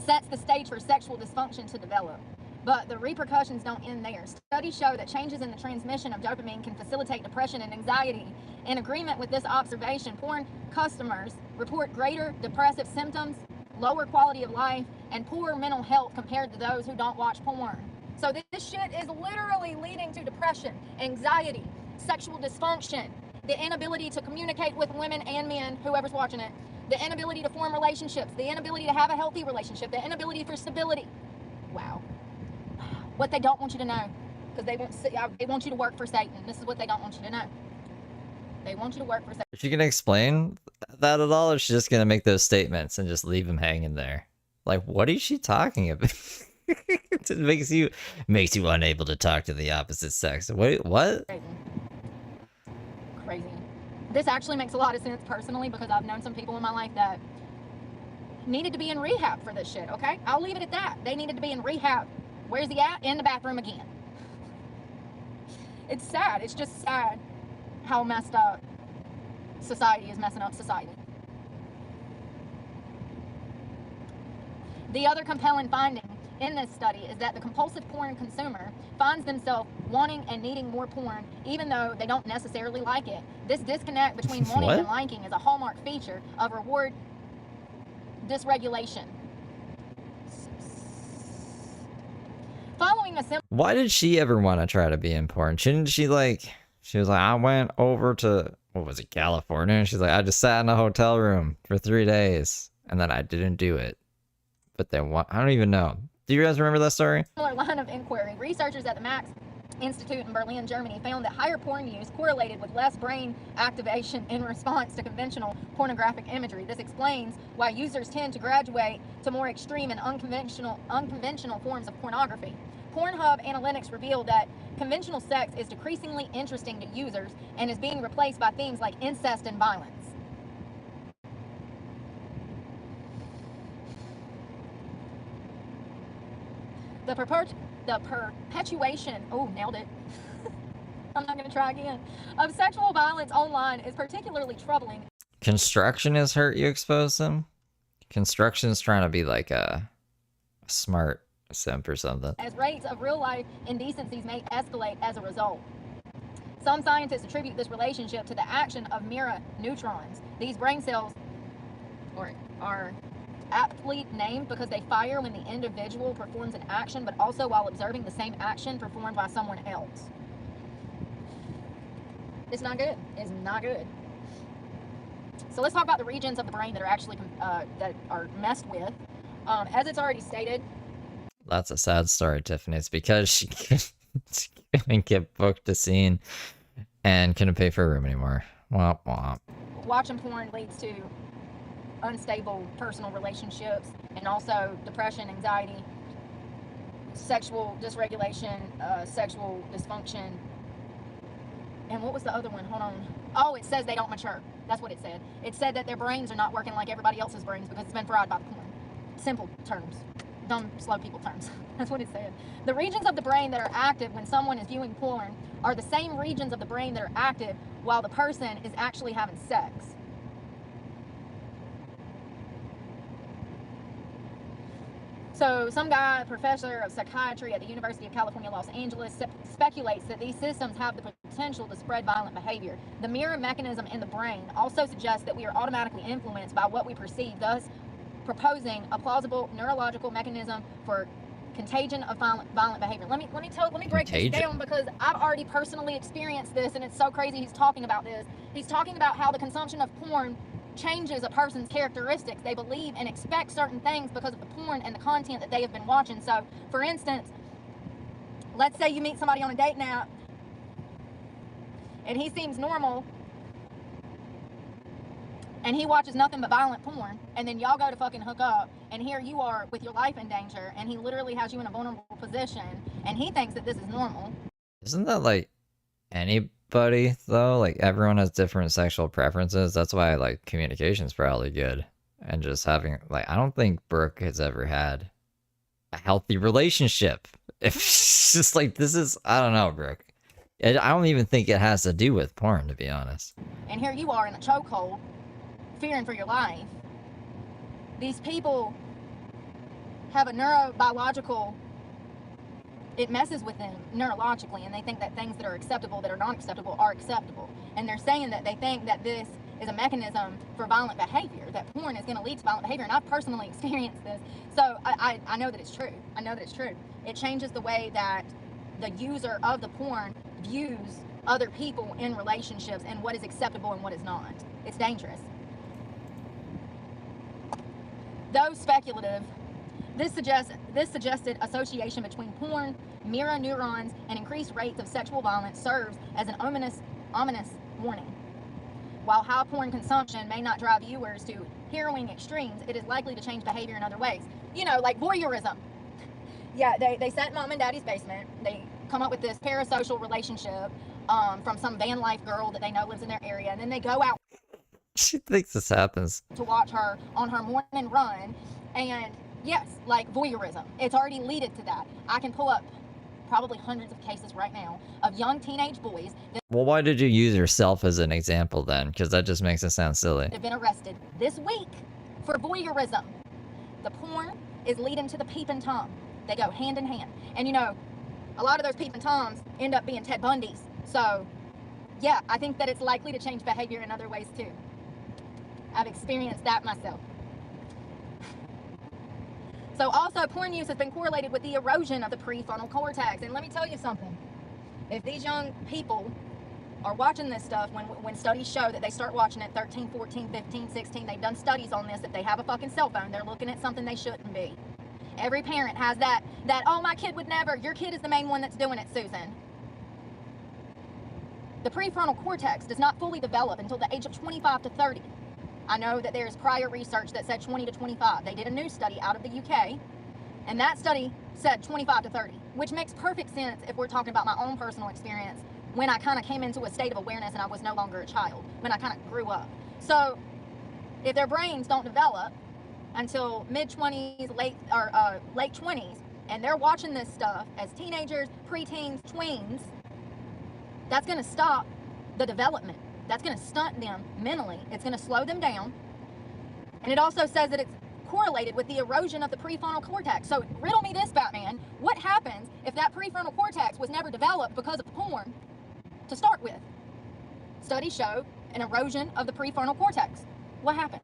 sets the stage for sexual dysfunction to develop. But the repercussions don't end there. Studies show that changes in the transmission of dopamine can facilitate depression and anxiety. In agreement with this observation, porn customers report greater depressive symptoms, lower quality of life, and poor mental health compared to those who don't watch porn. So this shit is literally leading to depression, anxiety, sexual dysfunction, the inability to communicate with women and men, whoever's watching it, the inability to form relationships, the inability to have a healthy relationship, the inability for stability. Wow. What they don't want you to know, because they want you to work for Satan. This is what they don't want you to know. They want you to work for Satan. Is she gonna explain that at all, or is she just gonna make those statements and just leave them hanging there? Like, what is she talking about? It makes you unable to talk to the opposite sex. What? Crazy. This actually makes a lot of sense personally, because I've known some people in my life that needed to be in rehab for this shit, okay? I'll leave it at that. They needed to be in rehab. Where's he at? In the bathroom again. It's sad. It's just sad how messed up society is messing up society. The other compelling finding in this study is that the compulsive porn consumer finds themselves wanting and needing more porn even though they don't necessarily like it. This disconnect between wanting and liking is a hallmark feature of reward dysregulation. Following a simple... Why did she ever want to try to be in porn? Shouldn't she like... She was like, I went over to... What was it, California? And she's like, I just sat in a hotel room for 3 days. And then I didn't do it. But then what? I don't even know. Do you guys remember that story? Similar line of inquiry. Researchers at the Max Institute in Berlin, Germany found that higher porn use correlated with less brain activation in response to conventional pornographic imagery. This explains why users tend to graduate to more extreme and unconventional forms of pornography. Pornhub analytics revealed that conventional sex is decreasingly interesting to users and is being replaced by themes like incest and violence. The perpetuation, oh, nailed it. I'm not going to try again, of sexual violence online is particularly troubling. Construction has hurt you expose them? Construction's trying to be like a smart simp or something. As rates of real-life indecencies may escalate as a result. Some scientists attribute this relationship to the action of mirror neutrons. These brain cells are aptly named because they fire when the individual performs an action, but also while observing the same action performed by someone else. It's not good. It's not good. So let's talk about the regions of the brain that are actually that are messed with. As it's already stated. That's a sad story, Tiffany. It's because she couldn't get booked a scene and couldn't pay for a room anymore. Womp womp. Watching porn leads to unstable personal relationships and also depression, anxiety, sexual dysregulation, sexual dysfunction. And what was the other one? Hold on. Oh, it says they don't mature. That's what it said. It said that their brains are not working like everybody else's brains because it's been fried by the porn. Simple terms. Dumb, slow people terms. That's what it said. The regions of the brain that are active when someone is viewing porn are the same regions of the brain that are active while the person is actually having sex. So some guy, professor of psychiatry at the University of California, Los Angeles, speculates that these systems have the potential to spread violent behavior. The mirror mechanism in the brain also suggests that we are automatically influenced by what we perceive, thus proposing a plausible neurological mechanism for contagion of violent behavior. Let me break this down because I've already personally experienced this, and it's so crazy he's talking about this. He's talking about how the consumption of porn changes a person's characteristics. They believe and expect certain things because of the porn and the content that they have been watching. So, for instance, let's say you meet somebody on a dating app and he seems normal and he watches nothing but violent porn, and then y'all go to fucking hook up, and here you are with your life in danger, and he literally has you in a vulnerable position, and he thinks that this is normal. Isn't that like anybody though? Like everyone has different sexual preferences. That's why like communication's probably good. And just having like, I don't think Brooke has ever had a healthy relationship. If she's just like, this is, I don't know, Brooke. I don't even think it has to do with porn, to be honest. And here you are in a chokehold, fearing for your life. These people have a neurobiological, it messes with them neurologically, and they think that things that are acceptable that are not acceptable are acceptable. And they're saying that they think that this is a mechanism for violent behavior, that porn is going to lead to violent behavior. And I've personally experienced this. So I know that it's true. I know that it's true. It changes the way that the user of the porn views other people in relationships and what is acceptable and what is not. It's dangerous. Though speculative, this suggested association between porn, mirror neurons, and increased rates of sexual violence serves as an ominous warning. While high porn consumption may not drive viewers to harrowing extremes, it is likely to change behavior in other ways. You know, like voyeurism. Yeah, they sat in mom and daddy's basement. They come up with this parasocial relationship from some van life girl that they know lives in their area, and then they go out. She thinks this happens. To watch her on her morning run. And yes, like voyeurism. It's already leaded to that. I can pull up probably hundreds of cases right now of young teenage boys that Well, why did you use yourself as an example then? Because that just makes it sound silly. have been arrested this week for voyeurism. The porn is leading to the peeping Tom. They go hand in hand. And you know, a lot of those peeping Toms end up being Ted Bundys. So yeah, I think that it's likely to change behavior in other ways too. I've experienced that myself. So also, porn use has been correlated with the erosion of the prefrontal cortex. And let me tell you something. If these young people are watching this stuff, when studies show that they start watching at 13, 14, 15, 16, they've done studies on this. If they have a fucking cell phone, they're looking at something they shouldn't be. Every parent has that, oh, my kid would never. Your kid is the main one that's doing it, Susan. The prefrontal cortex does not fully develop until the age of 25 to 30. I know that there's prior research that said 20 to 25. They did a new study out of the UK, and that study said 25 to 30, which makes perfect sense if we're talking about my own personal experience when I kind of came into a state of awareness and I was no longer a child, when I kind of grew up. So if their brains don't develop until mid-20s, late 20s, and they're watching this stuff as teenagers, preteens, tweens, that's going to stop the development. That's going to stunt them mentally. It's going to slow them down. And it also says that it's correlated with the erosion of the prefrontal cortex. So riddle me this, Batman. What happens if that prefrontal cortex was never developed because of porn to start with? Studies show an erosion of the prefrontal cortex. What happens?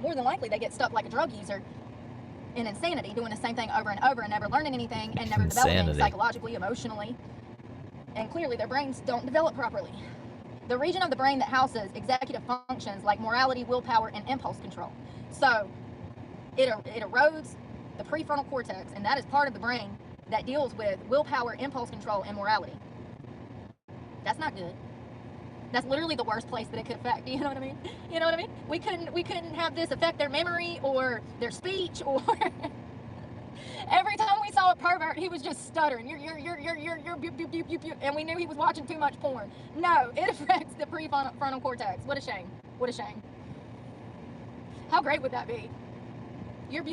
More than likely, they get stuck like a drug user in insanity, doing the same thing over and over and never learning anything and never developing psychologically, emotionally. And clearly, their brains don't develop properly. The region of the brain that houses executive functions like morality, willpower, and impulse control. So it erodes the prefrontal cortex, and that is part of the brain that deals with willpower, impulse control, and morality. That's not good. That's literally the worst place that it could affect. You know what I mean? You know what I mean? We couldn't have this affect their memory or their speech or every time we saw a pervert, he was just stuttering. And we knew he was watching too much porn. No, it affects the prefrontal cortex. What a shame. What a shame. How great would that be? You're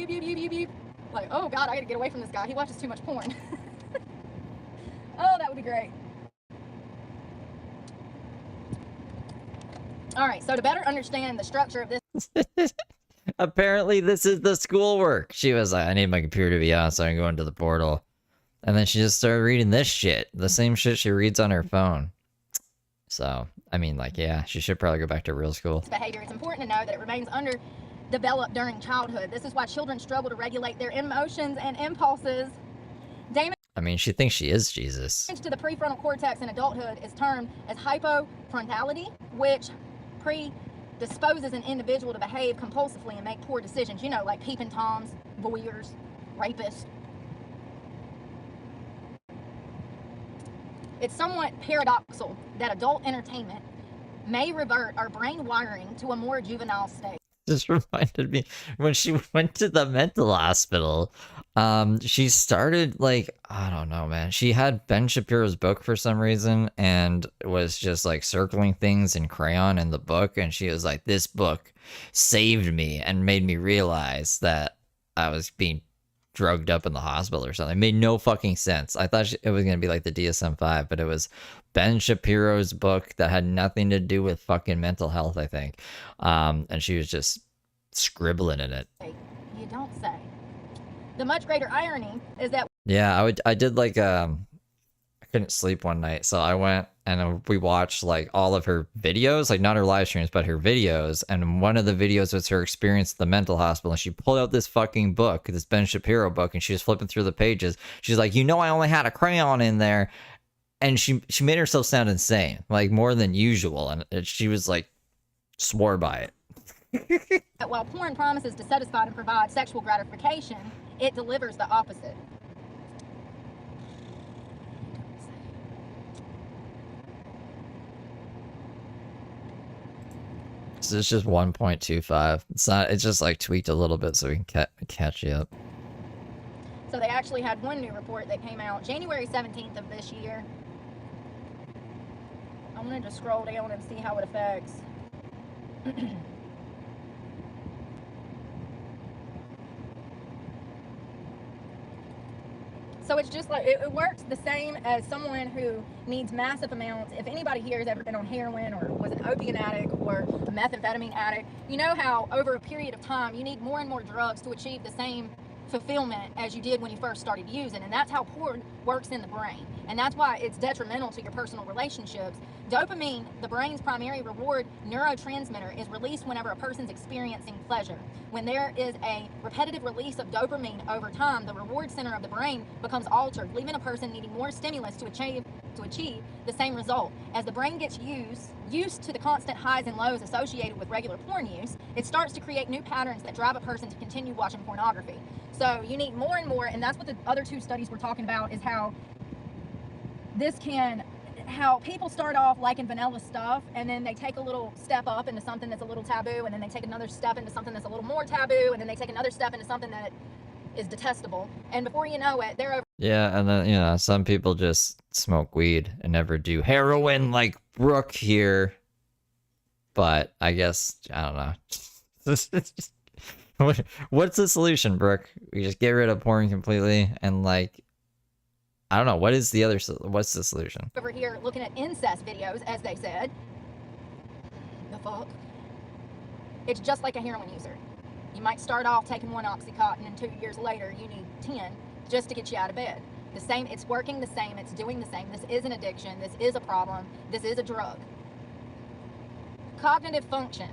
like, oh God, I gotta get away from this guy. He watches too much porn. Oh, that would be great. All right, so to better understand the structure of this. Apparently, this is the schoolwork. She was like, I need my computer to be on so I can go into the portal. And then she just started reading this shit. The same shit she reads on her phone. So, I mean, like, yeah, she should probably go back to real school. Behavior. It's important to know that it remains underdeveloped during childhood. This is why children struggle to regulate their emotions and impulses. Damage I mean, she thinks she is Jesus. to the prefrontal cortex in adulthood is termed as hypofrontality, which predisposes an individual to behave compulsively and make poor decisions. You know, like peeping toms, voyeurs, rapists. It's somewhat paradoxical that adult entertainment may revert our brain wiring to a more juvenile state. Just reminded me when she went to the mental hospital. She started like, I don't know, man. She had Ben Shapiro's book for some reason and was just like circling things in crayon in the book. And she was like, this book saved me and made me realize that I was being drugged up in the hospital or something. It made no fucking sense. I thought it was going to be like the DSM-5, but it was Ben Shapiro's book that had nothing to do with fucking mental health, I think. And she was just scribbling in it. You don't say. The much greater irony is that... Yeah, I did like, I couldn't sleep one night, so I went and we watched like all of her videos, like not her live streams, but her videos. And one of the videos was her experience at the mental hospital. And she pulled out this fucking book, this Ben Shapiro book, and she was flipping through the pages. She's like, you know, I only had a crayon in there. And she made herself sound insane, like more than usual. And she was like, swore by it. While porn promises to satisfy and provide sexual gratification, it delivers the opposite. So it's just 1.25. It's not. It's just like tweaked a little bit so we can catch you up. So they actually had one new report that came out January 17th of this year. I'm going to just scroll down and see how it affects So it's just like, it works the same as someone who needs massive amounts. If anybody here has ever been on heroin or was an opiate addict or a methamphetamine addict, you know how over a period of time you need more and more drugs to achieve the same fulfillment as you did when you first started using. And that's how porn works in the brain. And that's why it's detrimental to your personal relationships. Dopamine, the brain's primary reward neurotransmitter, is released whenever a person's experiencing pleasure. When there is a repetitive release of dopamine over time, the reward center of the brain becomes altered, leaving a person needing more stimulus to achieve the same result. As the brain gets used to the constant highs and lows associated with regular porn use, it starts to create new patterns that drive a person to continue watching pornography. So you need more and more, and that's what the other two studies we're talking about, is how people start off liking vanilla stuff, and then they take a little step up into something that's a little taboo, and then they take another step into something that's a little more taboo, and then they take another step into something that is detestable. And before you know it, they're over. Yeah, and then, you know, some people just smoke weed and never do heroin like Brooke here. But I guess, I don't know. What's the solution, Brooke? We just get rid of porn completely and, like, I don't know. What's the solution? Over here looking at incest videos, as they said. The fuck? It's just like a heroin user. You might start off taking one Oxycontin, and 2 years later you need 10 just to get you out of bed. The same, it's working the same, it's doing the same. This is an addiction, this is a problem, this is a drug. Cognitive function.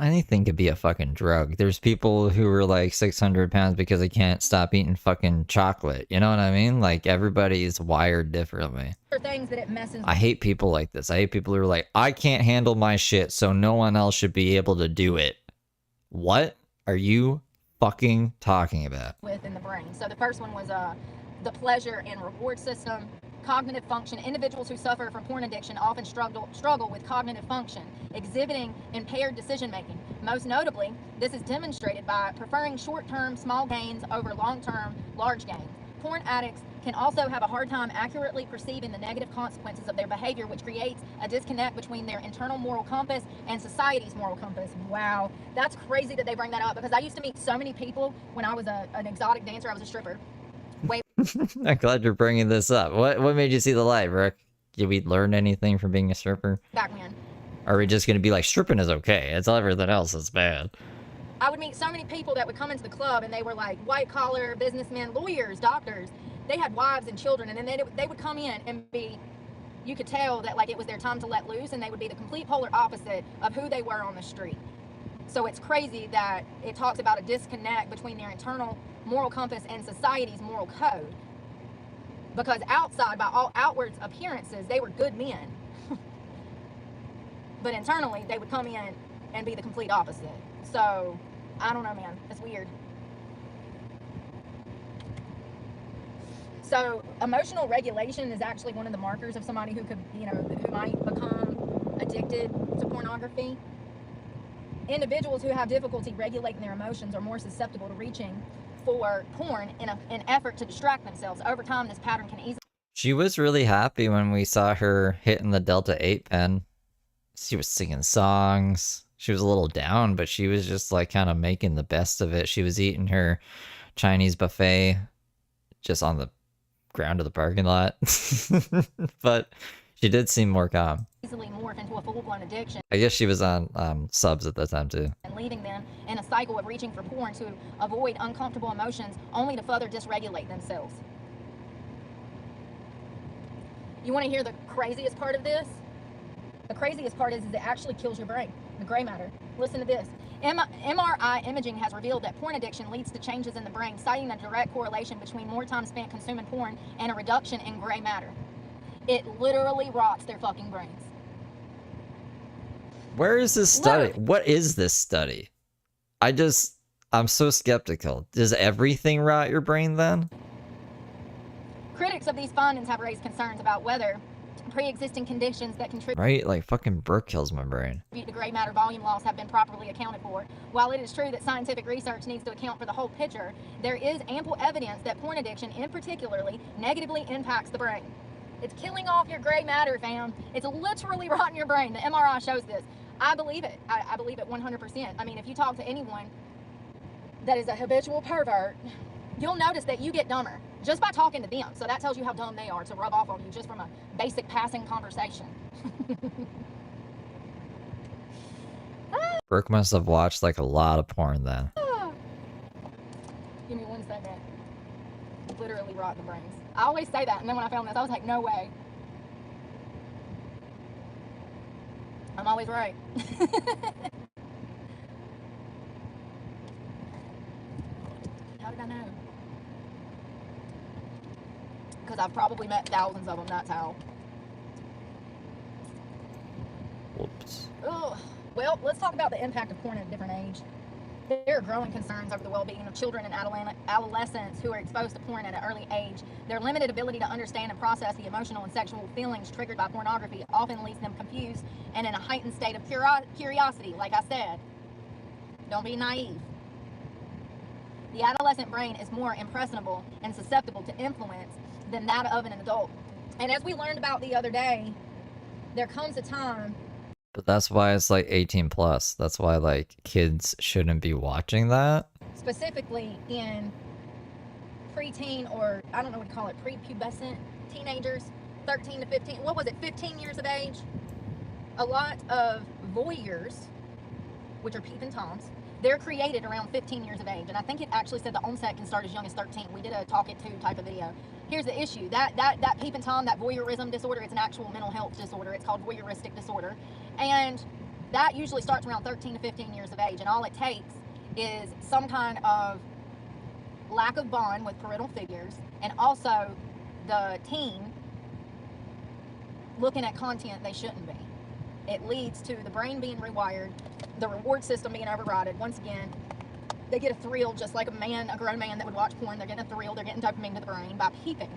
Anything could be a fucking drug. There's people who are like 600 pounds because they can't stop eating fucking chocolate. You know what I mean? Like, everybody's wired differently. Things that it messes. I hate people like this. I hate people who are like, I can't handle my shit, so no one else should be able to do it. What are you fucking talking about? Within the brain. So the first one was the pleasure and reward system. Cognitive function. Individuals who suffer from porn addiction often struggle with cognitive function, exhibiting impaired decision making. Most notably, this is demonstrated by preferring short-term small gains over long-term large gains. Porn addicts can also have a hard time accurately perceiving the negative consequences of their behavior, which creates a disconnect between their internal moral compass and society's moral compass. Wow, that's crazy that they bring that up, because I used to meet so many people when I was an exotic dancer. I was a stripper. I'm glad you're bringing this up. What made you see the light, Brooke? Did we learn anything from being a stripper? Back when. Are we just gonna be like, stripping is okay, it's everything else that's bad? I would meet so many people that would come into the club, and they were like white collar businessmen, lawyers, doctors. They had wives and children, and then they would come in and be, you could tell that like it was their time to let loose, and they would be the complete polar opposite of who they were on the street. So it's crazy that it talks about a disconnect between their internal moral compass and society's moral code. Because outside, by all outward appearances, they were good men. But internally, they would come in and be the complete opposite. So, I don't know, man. It's weird. So, emotional regulation is actually one of the markers of somebody who could, who might become addicted to pornography. Individuals who have difficulty regulating their emotions are more susceptible to reaching for porn in an effort to distract themselves. Over time, this pattern can easily... She was really happy when we saw her hitting the Delta 8 pen. She was singing songs. She was a little down, but she was just like kind of making the best of it. She was eating her Chinese buffet just on the ground of the parking lot. But she did seem more calm. Easily morph into a full-blown addiction. I guess she was on subs at that time too. And leaving them in a cycle of reaching for porn to avoid uncomfortable emotions, only to further dysregulate themselves. You want to hear the craziest part of this? The craziest part is it actually kills your brain, the gray matter. Listen to this. MRI imaging has revealed that porn addiction leads to changes in the brain, citing a direct correlation between more time spent consuming porn and a reduction in gray matter. It literally rots their fucking brains. Where is this study? What is this study? I'm so skeptical. Does everything rot your brain then? Critics of these findings have raised concerns about whether pre-existing conditions that contribute Right? Like fucking Brooke kills my brain. to gray matter volume loss have been properly accounted for. While it is true that scientific research needs to account for the whole picture, there is ample evidence that porn addiction in particularly negatively impacts the brain. It's killing off your gray matter, fam. It's literally rotting your brain. The MRI shows this. I believe it. I believe it 100%. I mean, if you talk to anyone that is a habitual pervert, you'll notice that you get dumber just by talking to them. So that tells you how dumb they are to rub off on you just from a basic passing conversation. Brooke must have watched like a lot of porn then. Give me 1 second. Literally rot the brains. I always say that, and then when I found this, I was like, no way. I'm always right. How did I know? Because I've probably met thousands of them, that's how. Whoops. Ugh. Well, let's talk about the impact of porn at a different age. There are growing concerns over the well-being of children and adolescents who are exposed to porn at an early age. Their limited ability to understand and process the emotional and sexual feelings triggered by pornography often leaves them confused and in a heightened state of curiosity. Like I said, don't be naive. The adolescent brain is more impressionable and susceptible to influence than that of an adult. And as we learned about the other day, there comes a time. But that's why it's like 18 plus. That's why like kids shouldn't be watching that. Specifically in preteen, or I don't know what to call it, prepubescent teenagers, 13 to 15, what was it, 15 years of age? A lot of voyeurs, which are peeping toms, they're created around 15 years of age. And I think it actually said the onset can start as young as 13. We did a talk it to type of video. Here's the issue. That peeping tom, that voyeurism disorder, it's an actual mental health disorder. It's called voyeuristic disorder. And that usually starts around 13 to 15 years of age. And all it takes is some kind of lack of bond with parental figures, and also the teen looking at content they shouldn't be. It leads to the brain being rewired, the reward system being overridden. Once again, they get a thrill just like a grown man that would watch porn. They're getting a thrill, they're getting dopamine to the brain by peeping.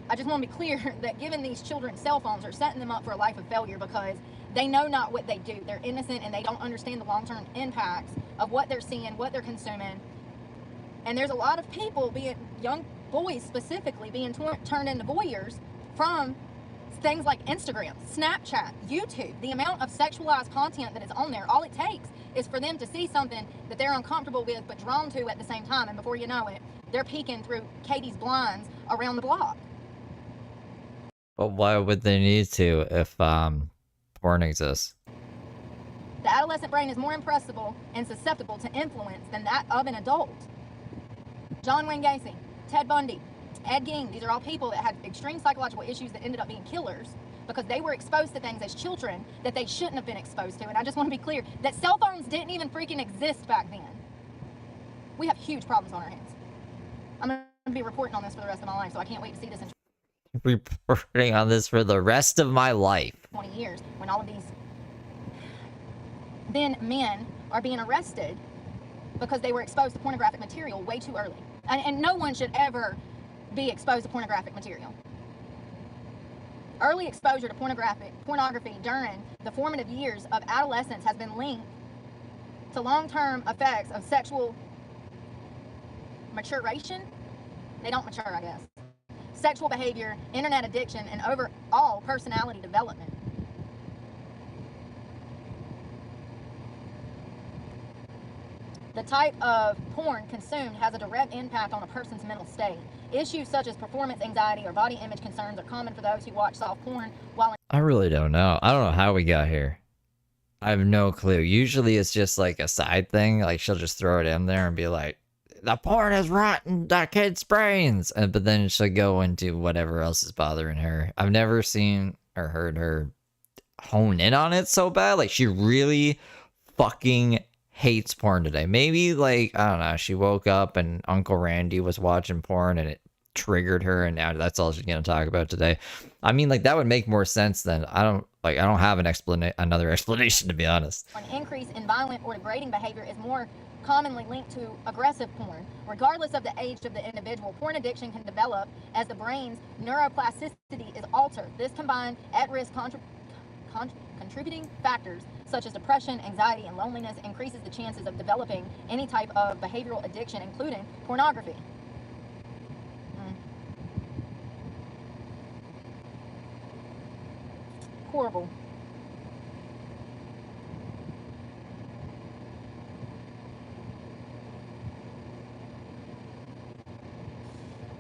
I just want to be clear that giving these children cell phones are setting them up for a life of failure, because they know not what they do. They're innocent and they don't understand the long-term impacts of what they're seeing, what they're consuming. And there's a lot of people, young boys specifically, being turned into voyeurs from things like Instagram, Snapchat, YouTube. The amount of sexualized content that is on there, all it takes is for them to see something that they're uncomfortable with but drawn to at the same time, and before you know it, they're peeking through Katie's blinds around the block. But why would they need to if porn exists? The adolescent brain is more impressible and susceptible to influence than that of an adult. John Wayne Gacy, Ted Bundy, Ed Gein, these are all people that had extreme psychological issues that ended up being killers because they were exposed to things as children that they shouldn't have been exposed to. And I just want to be clear that cell phones didn't even freaking exist back then. We have huge problems on our hands. I'm going to be reporting on this for the rest of my life, so I can't wait to see this in Reporting on this for the rest of my life. 20 years, when all of these then men are being arrested because they were exposed to pornographic material way too early. And no one should ever be exposed to pornographic material. Early exposure to pornography during the formative years of adolescence has been linked to long-term effects of sexual maturation. They don't mature, I guess. Sexual behavior, internet addiction, and overall personality development. The type of porn consumed has a direct impact on a person's mental state. Issues such as performance anxiety or body image concerns are common for those who watch soft porn while I really don't know. I don't know how we got here. I have no clue. Usually it's just like a side thing. Like she'll just throw it in there and be like, the porn is rotten the kid's brains. But then she'll go into whatever else is bothering her. I've never seen or heard her hone in on it so bad. Like she really fucking hates porn today. Maybe like, I don't know, she woke up and Uncle Randy was watching porn and it triggered her and now that's all she's gonna talk about today. I mean, like that would make more sense than I don't have another explanation, to be honest. An increase in violent or degrading behavior is more commonly linked to aggressive porn. Regardless of the age of the individual, porn addiction can develop as the brain's neuroplasticity is altered. This combined at-risk contributing factors such as depression, anxiety, and loneliness increases the chances of developing any type of behavioral addiction, including pornography. Horrible.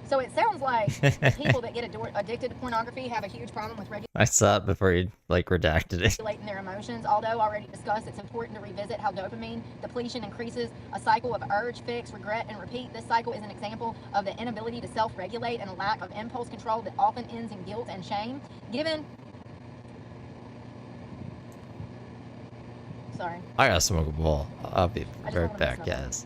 So it sounds like the people that get addicted to pornography have a huge problem with I saw it before you like redacted it. regulating their emotions. Although already discussed, it's important to revisit how dopamine depletion increases a cycle of urge, fix, regret, and repeat. This cycle is an example of the inability to self-regulate and a lack of impulse control that often ends in guilt and shame. Sorry. I gotta smoke a bowl. I'll be right back, guys.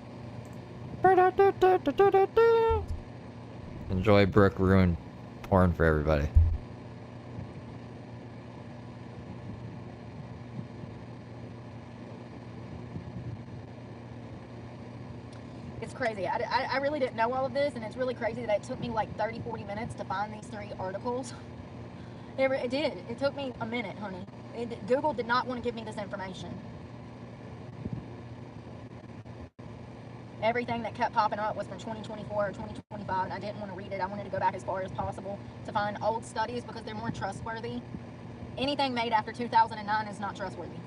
Enjoy Brooke ruin porn for everybody. It's crazy. I really didn't know all of this, and it's really crazy that it took me like 30-40 minutes to find these 3 articles. It did. It took me a minute, honey. Google did not want to give me this information. Everything that kept popping up was from 2024 or 2025, and I didn't want to read it. I wanted to go back as far as possible to find old studies because they're more trustworthy. Anything made after 2009 is not trustworthy.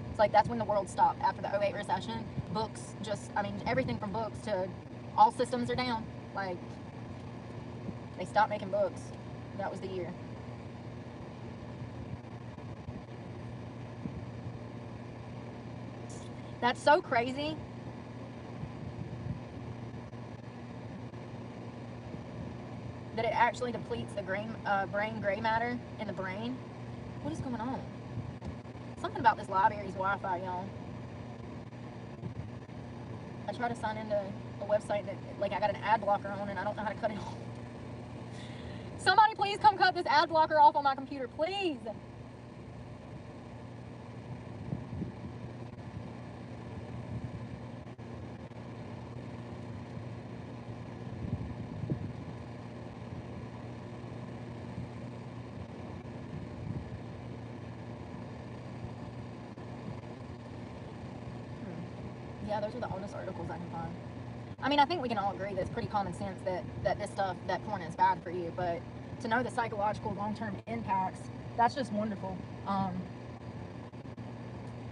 It's like that's when the world stopped after the 2008 recession. Books just, I mean, everything from books to all systems are down. Like, they stopped making books. That was the year. That's so crazy. That it actually depletes the brain gray matter in the brain. What is going on? Something about this library's Wi-Fi, y'all. I try to sign into a website that, like, I got an ad blocker on and I don't know how to cut it off. Somebody please come cut this ad blocker off on my computer, please. Yeah, those are the oldest articles I can find. I mean, I think we can all agree that it's pretty common sense that this stuff, that porn is bad for you, but to know the psychological long-term impacts, that's just wonderful.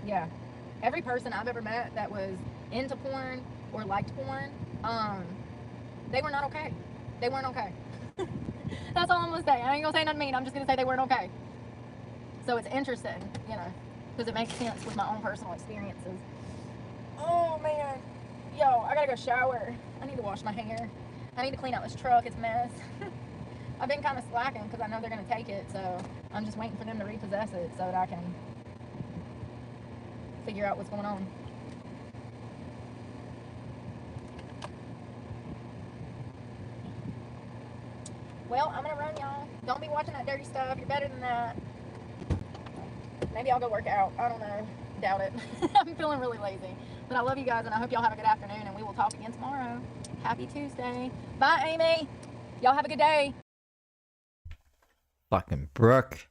Yeah. Every person I've ever met that was into porn or liked porn, they were not okay. They weren't okay. That's all I'm going to say. I ain't going to say nothing mean. I'm just going to say they weren't okay. So it's interesting, you know, because it makes sense with my own personal experiences. Oh, man. Yo, I gotta go shower. I need to wash my hair. I need to clean out this truck. It's a mess. I've been kind of slacking because I know they're going to take it, so I'm just waiting for them to repossess it so that I can figure out what's going on. Well, I'm going to run, y'all. Don't be watching that dirty stuff. You're better than that. Maybe I'll go work out. I don't know. Doubt it. I'm feeling really lazy. But I love you guys, and I hope y'all have a good afternoon, and we will talk again tomorrow. Happy Tuesday. Bye, Amy. Y'all have a good day. Fucking Brooke.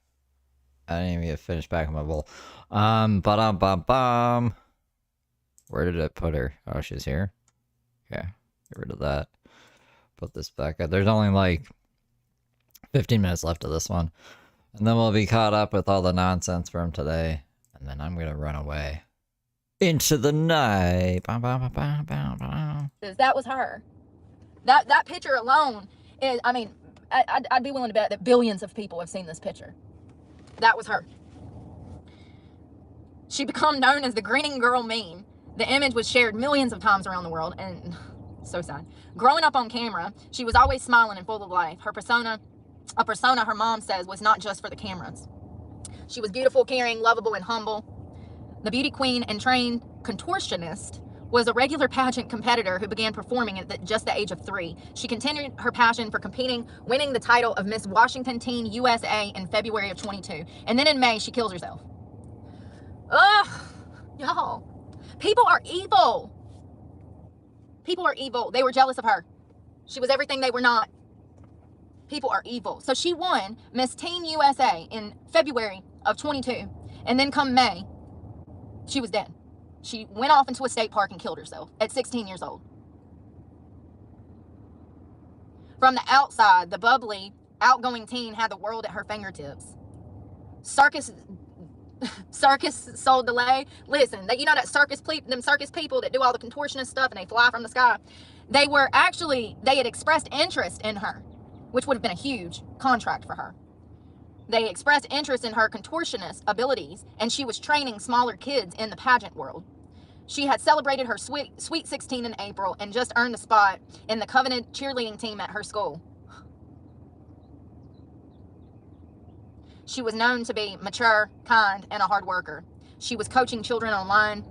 I didn't even get finished back in my bowl. Where did it put her? Oh, she's here. Okay, get rid of that. Put this back up. There's only like 15 minutes left of this one. And then we'll be caught up with all the nonsense from today. And then I'm going to run away into the night. That was her. That picture alone is, I mean, I'd be willing to bet that billions of people have seen this picture. That was her. She became known as the grinning girl meme. The image was shared millions of times around the world, and so sad. Growing up on camera, she was always smiling and full of life. Her persona, a persona her mom says was not just for the cameras. She was beautiful, caring, lovable, and humble. The beauty queen and trained contortionist was a regular pageant competitor who began performing at just the age of 3. She continued her passion for competing, winning the title of Miss Washington Teen USA in February of 22. And then in May, she kills herself. Ugh, y'all. People are evil. People are evil. They were jealous of her. She was everything they were not. People are evil. So she won Miss Teen USA in February of 22. And then come May, she was dead. She went off into a state park and killed herself at 16 years old. From the outside, the bubbly, outgoing teen had the world at her fingertips. Circus soul delay. Listen, that, you know, that them circus people that do all the contortionist stuff and they fly from the sky. They had expressed interest in her, which would have been a huge contract for her. They expressed interest in her contortionist abilities, and she was training smaller kids in the pageant world. She had celebrated her sweet 16 in April and just earned a spot in the Covenant cheerleading team at her school. She was known to be mature, kind, and a hard worker. She was coaching children online,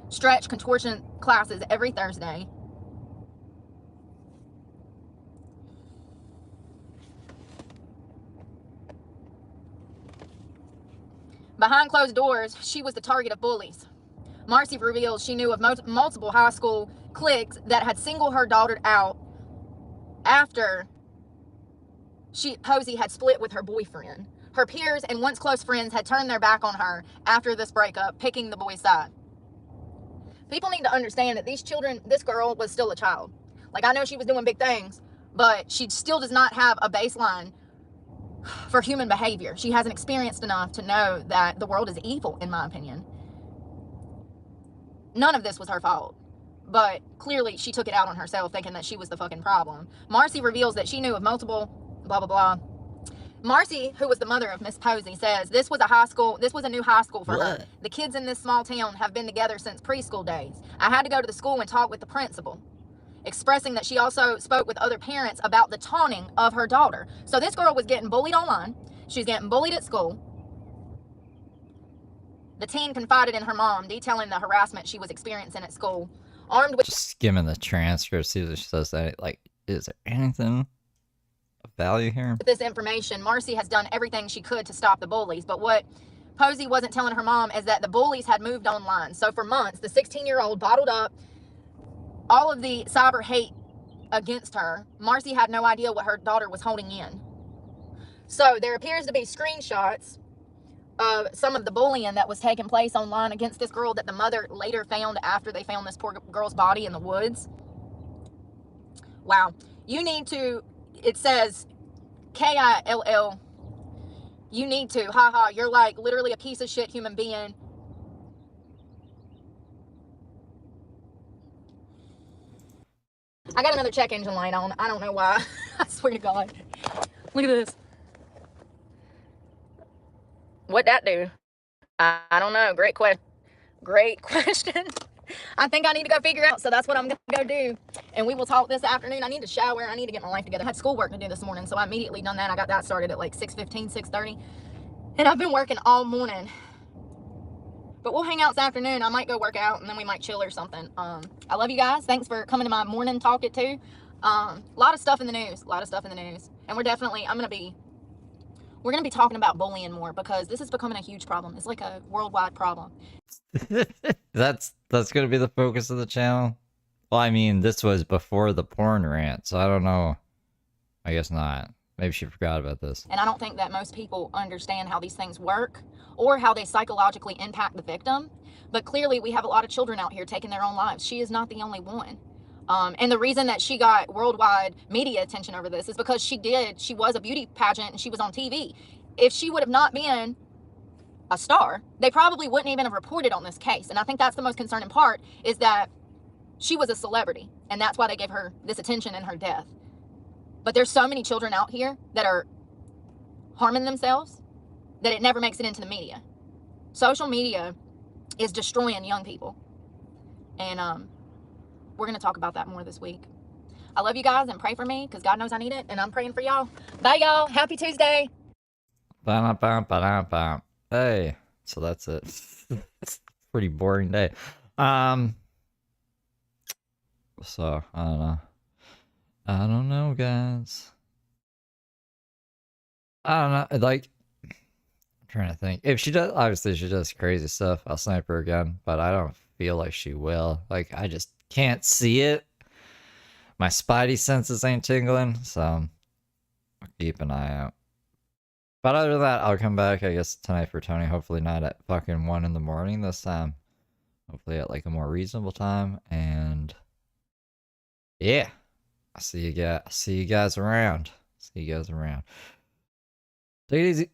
stretch contortion classes every Thursday. Behind closed doors, she was the target of bullies. Marcy reveals she knew of multiple high school cliques that had singled her daughter out after Posey had split with her boyfriend. Her peers and once close friends had turned their back on her after this breakup, picking the boy's side. People need to understand that this girl was still a child. Like, I know she was doing big things, but she still does not have a baseline for human behavior. She hasn't experienced enough to know that the world is evil, in my opinion. None of this was her fault, but clearly she took it out on herself, thinking that she was the fucking problem. Marcy reveals that she knew of multiple blah blah blah. Marcy, who was the mother of Miss Posey, says this was a new high school for her. The kids in this small town have been together since preschool days. I had to go to the school and talk with the principal, expressing that she also spoke with other parents about the taunting of her daughter. So this girl was getting bullied online. She's getting bullied at school. The teen confided in her mom, detailing the harassment she was experiencing at school. Armed with... Just skimming the transcript, see what she says. That, like, is there anything of value here? With this information, Marcy has done everything she could to stop the bullies. But what Posey wasn't telling her mom is that the bullies had moved online. So for months, the 16-year-old bottled up all of the cyber hate against her. Marcy had no idea what her daughter was holding in. So there appears to be screenshots of some of the bullying that was taking place online against this girl that the mother later found after they found this poor girl's body in the woods. Wow. You need to, it says KILL, you need to, haha, you're like literally a piece of shit human being. I got another check engine light on. I don't know why. I swear to God. Look at this. What'd that do? I don't know. Great question. I think I need to go figure out. So that's what I'm going to go do. And we will talk this afternoon. I need to shower. I need to get my life together. I had schoolwork to do this morning, so I immediately done that. I got that started at like 6:15, 6:30. And I've been working all morning. But we'll hang out this afternoon. I might go work out, and then we might chill or something. I love you guys. Thanks for coming to my morning talk at 2. A lot of stuff in the news. And we're going to be talking about bullying more, because this is becoming a huge problem. It's like a worldwide problem. That's going to be the focus of the channel. Well, I mean, this was before the porn rant, so I don't know. I guess not. Maybe she forgot about this. And I don't think that most people understand how these things work or how they psychologically impact the victim. But clearly we have a lot of children out here taking their own lives. She is not the only one. And the reason that she got worldwide media attention over this is because she was a beauty pageant and she was on TV. If she would have not been a star, they probably wouldn't even have reported on this case. And I think that's the most concerning part, is that she was a celebrity, and that's why they gave her this attention in her death. But there's so many children out here that are harming themselves that it never makes it into the media. Social media is destroying young people. And we're going to talk about that more this week. I love you guys, and pray for me, because God knows I need it, and I'm praying for y'all. Bye, y'all. Happy Tuesday. Hey, so that's it. It's a pretty boring day. So, I don't know. I don't know, guys. I don't know. Like, I'm trying to think. If she does, obviously she does crazy stuff, I'll snipe her again. But I don't feel like she will. Like, I just can't see it. My spidey senses ain't tingling, so I'll keep an eye out. But other than that, I'll come back, I guess, tonight for Tony. Hopefully not at fucking 1 in the morning this time. Hopefully at like a more reasonable time. And yeah. I'll see you guys around. He goes around. Take it easy.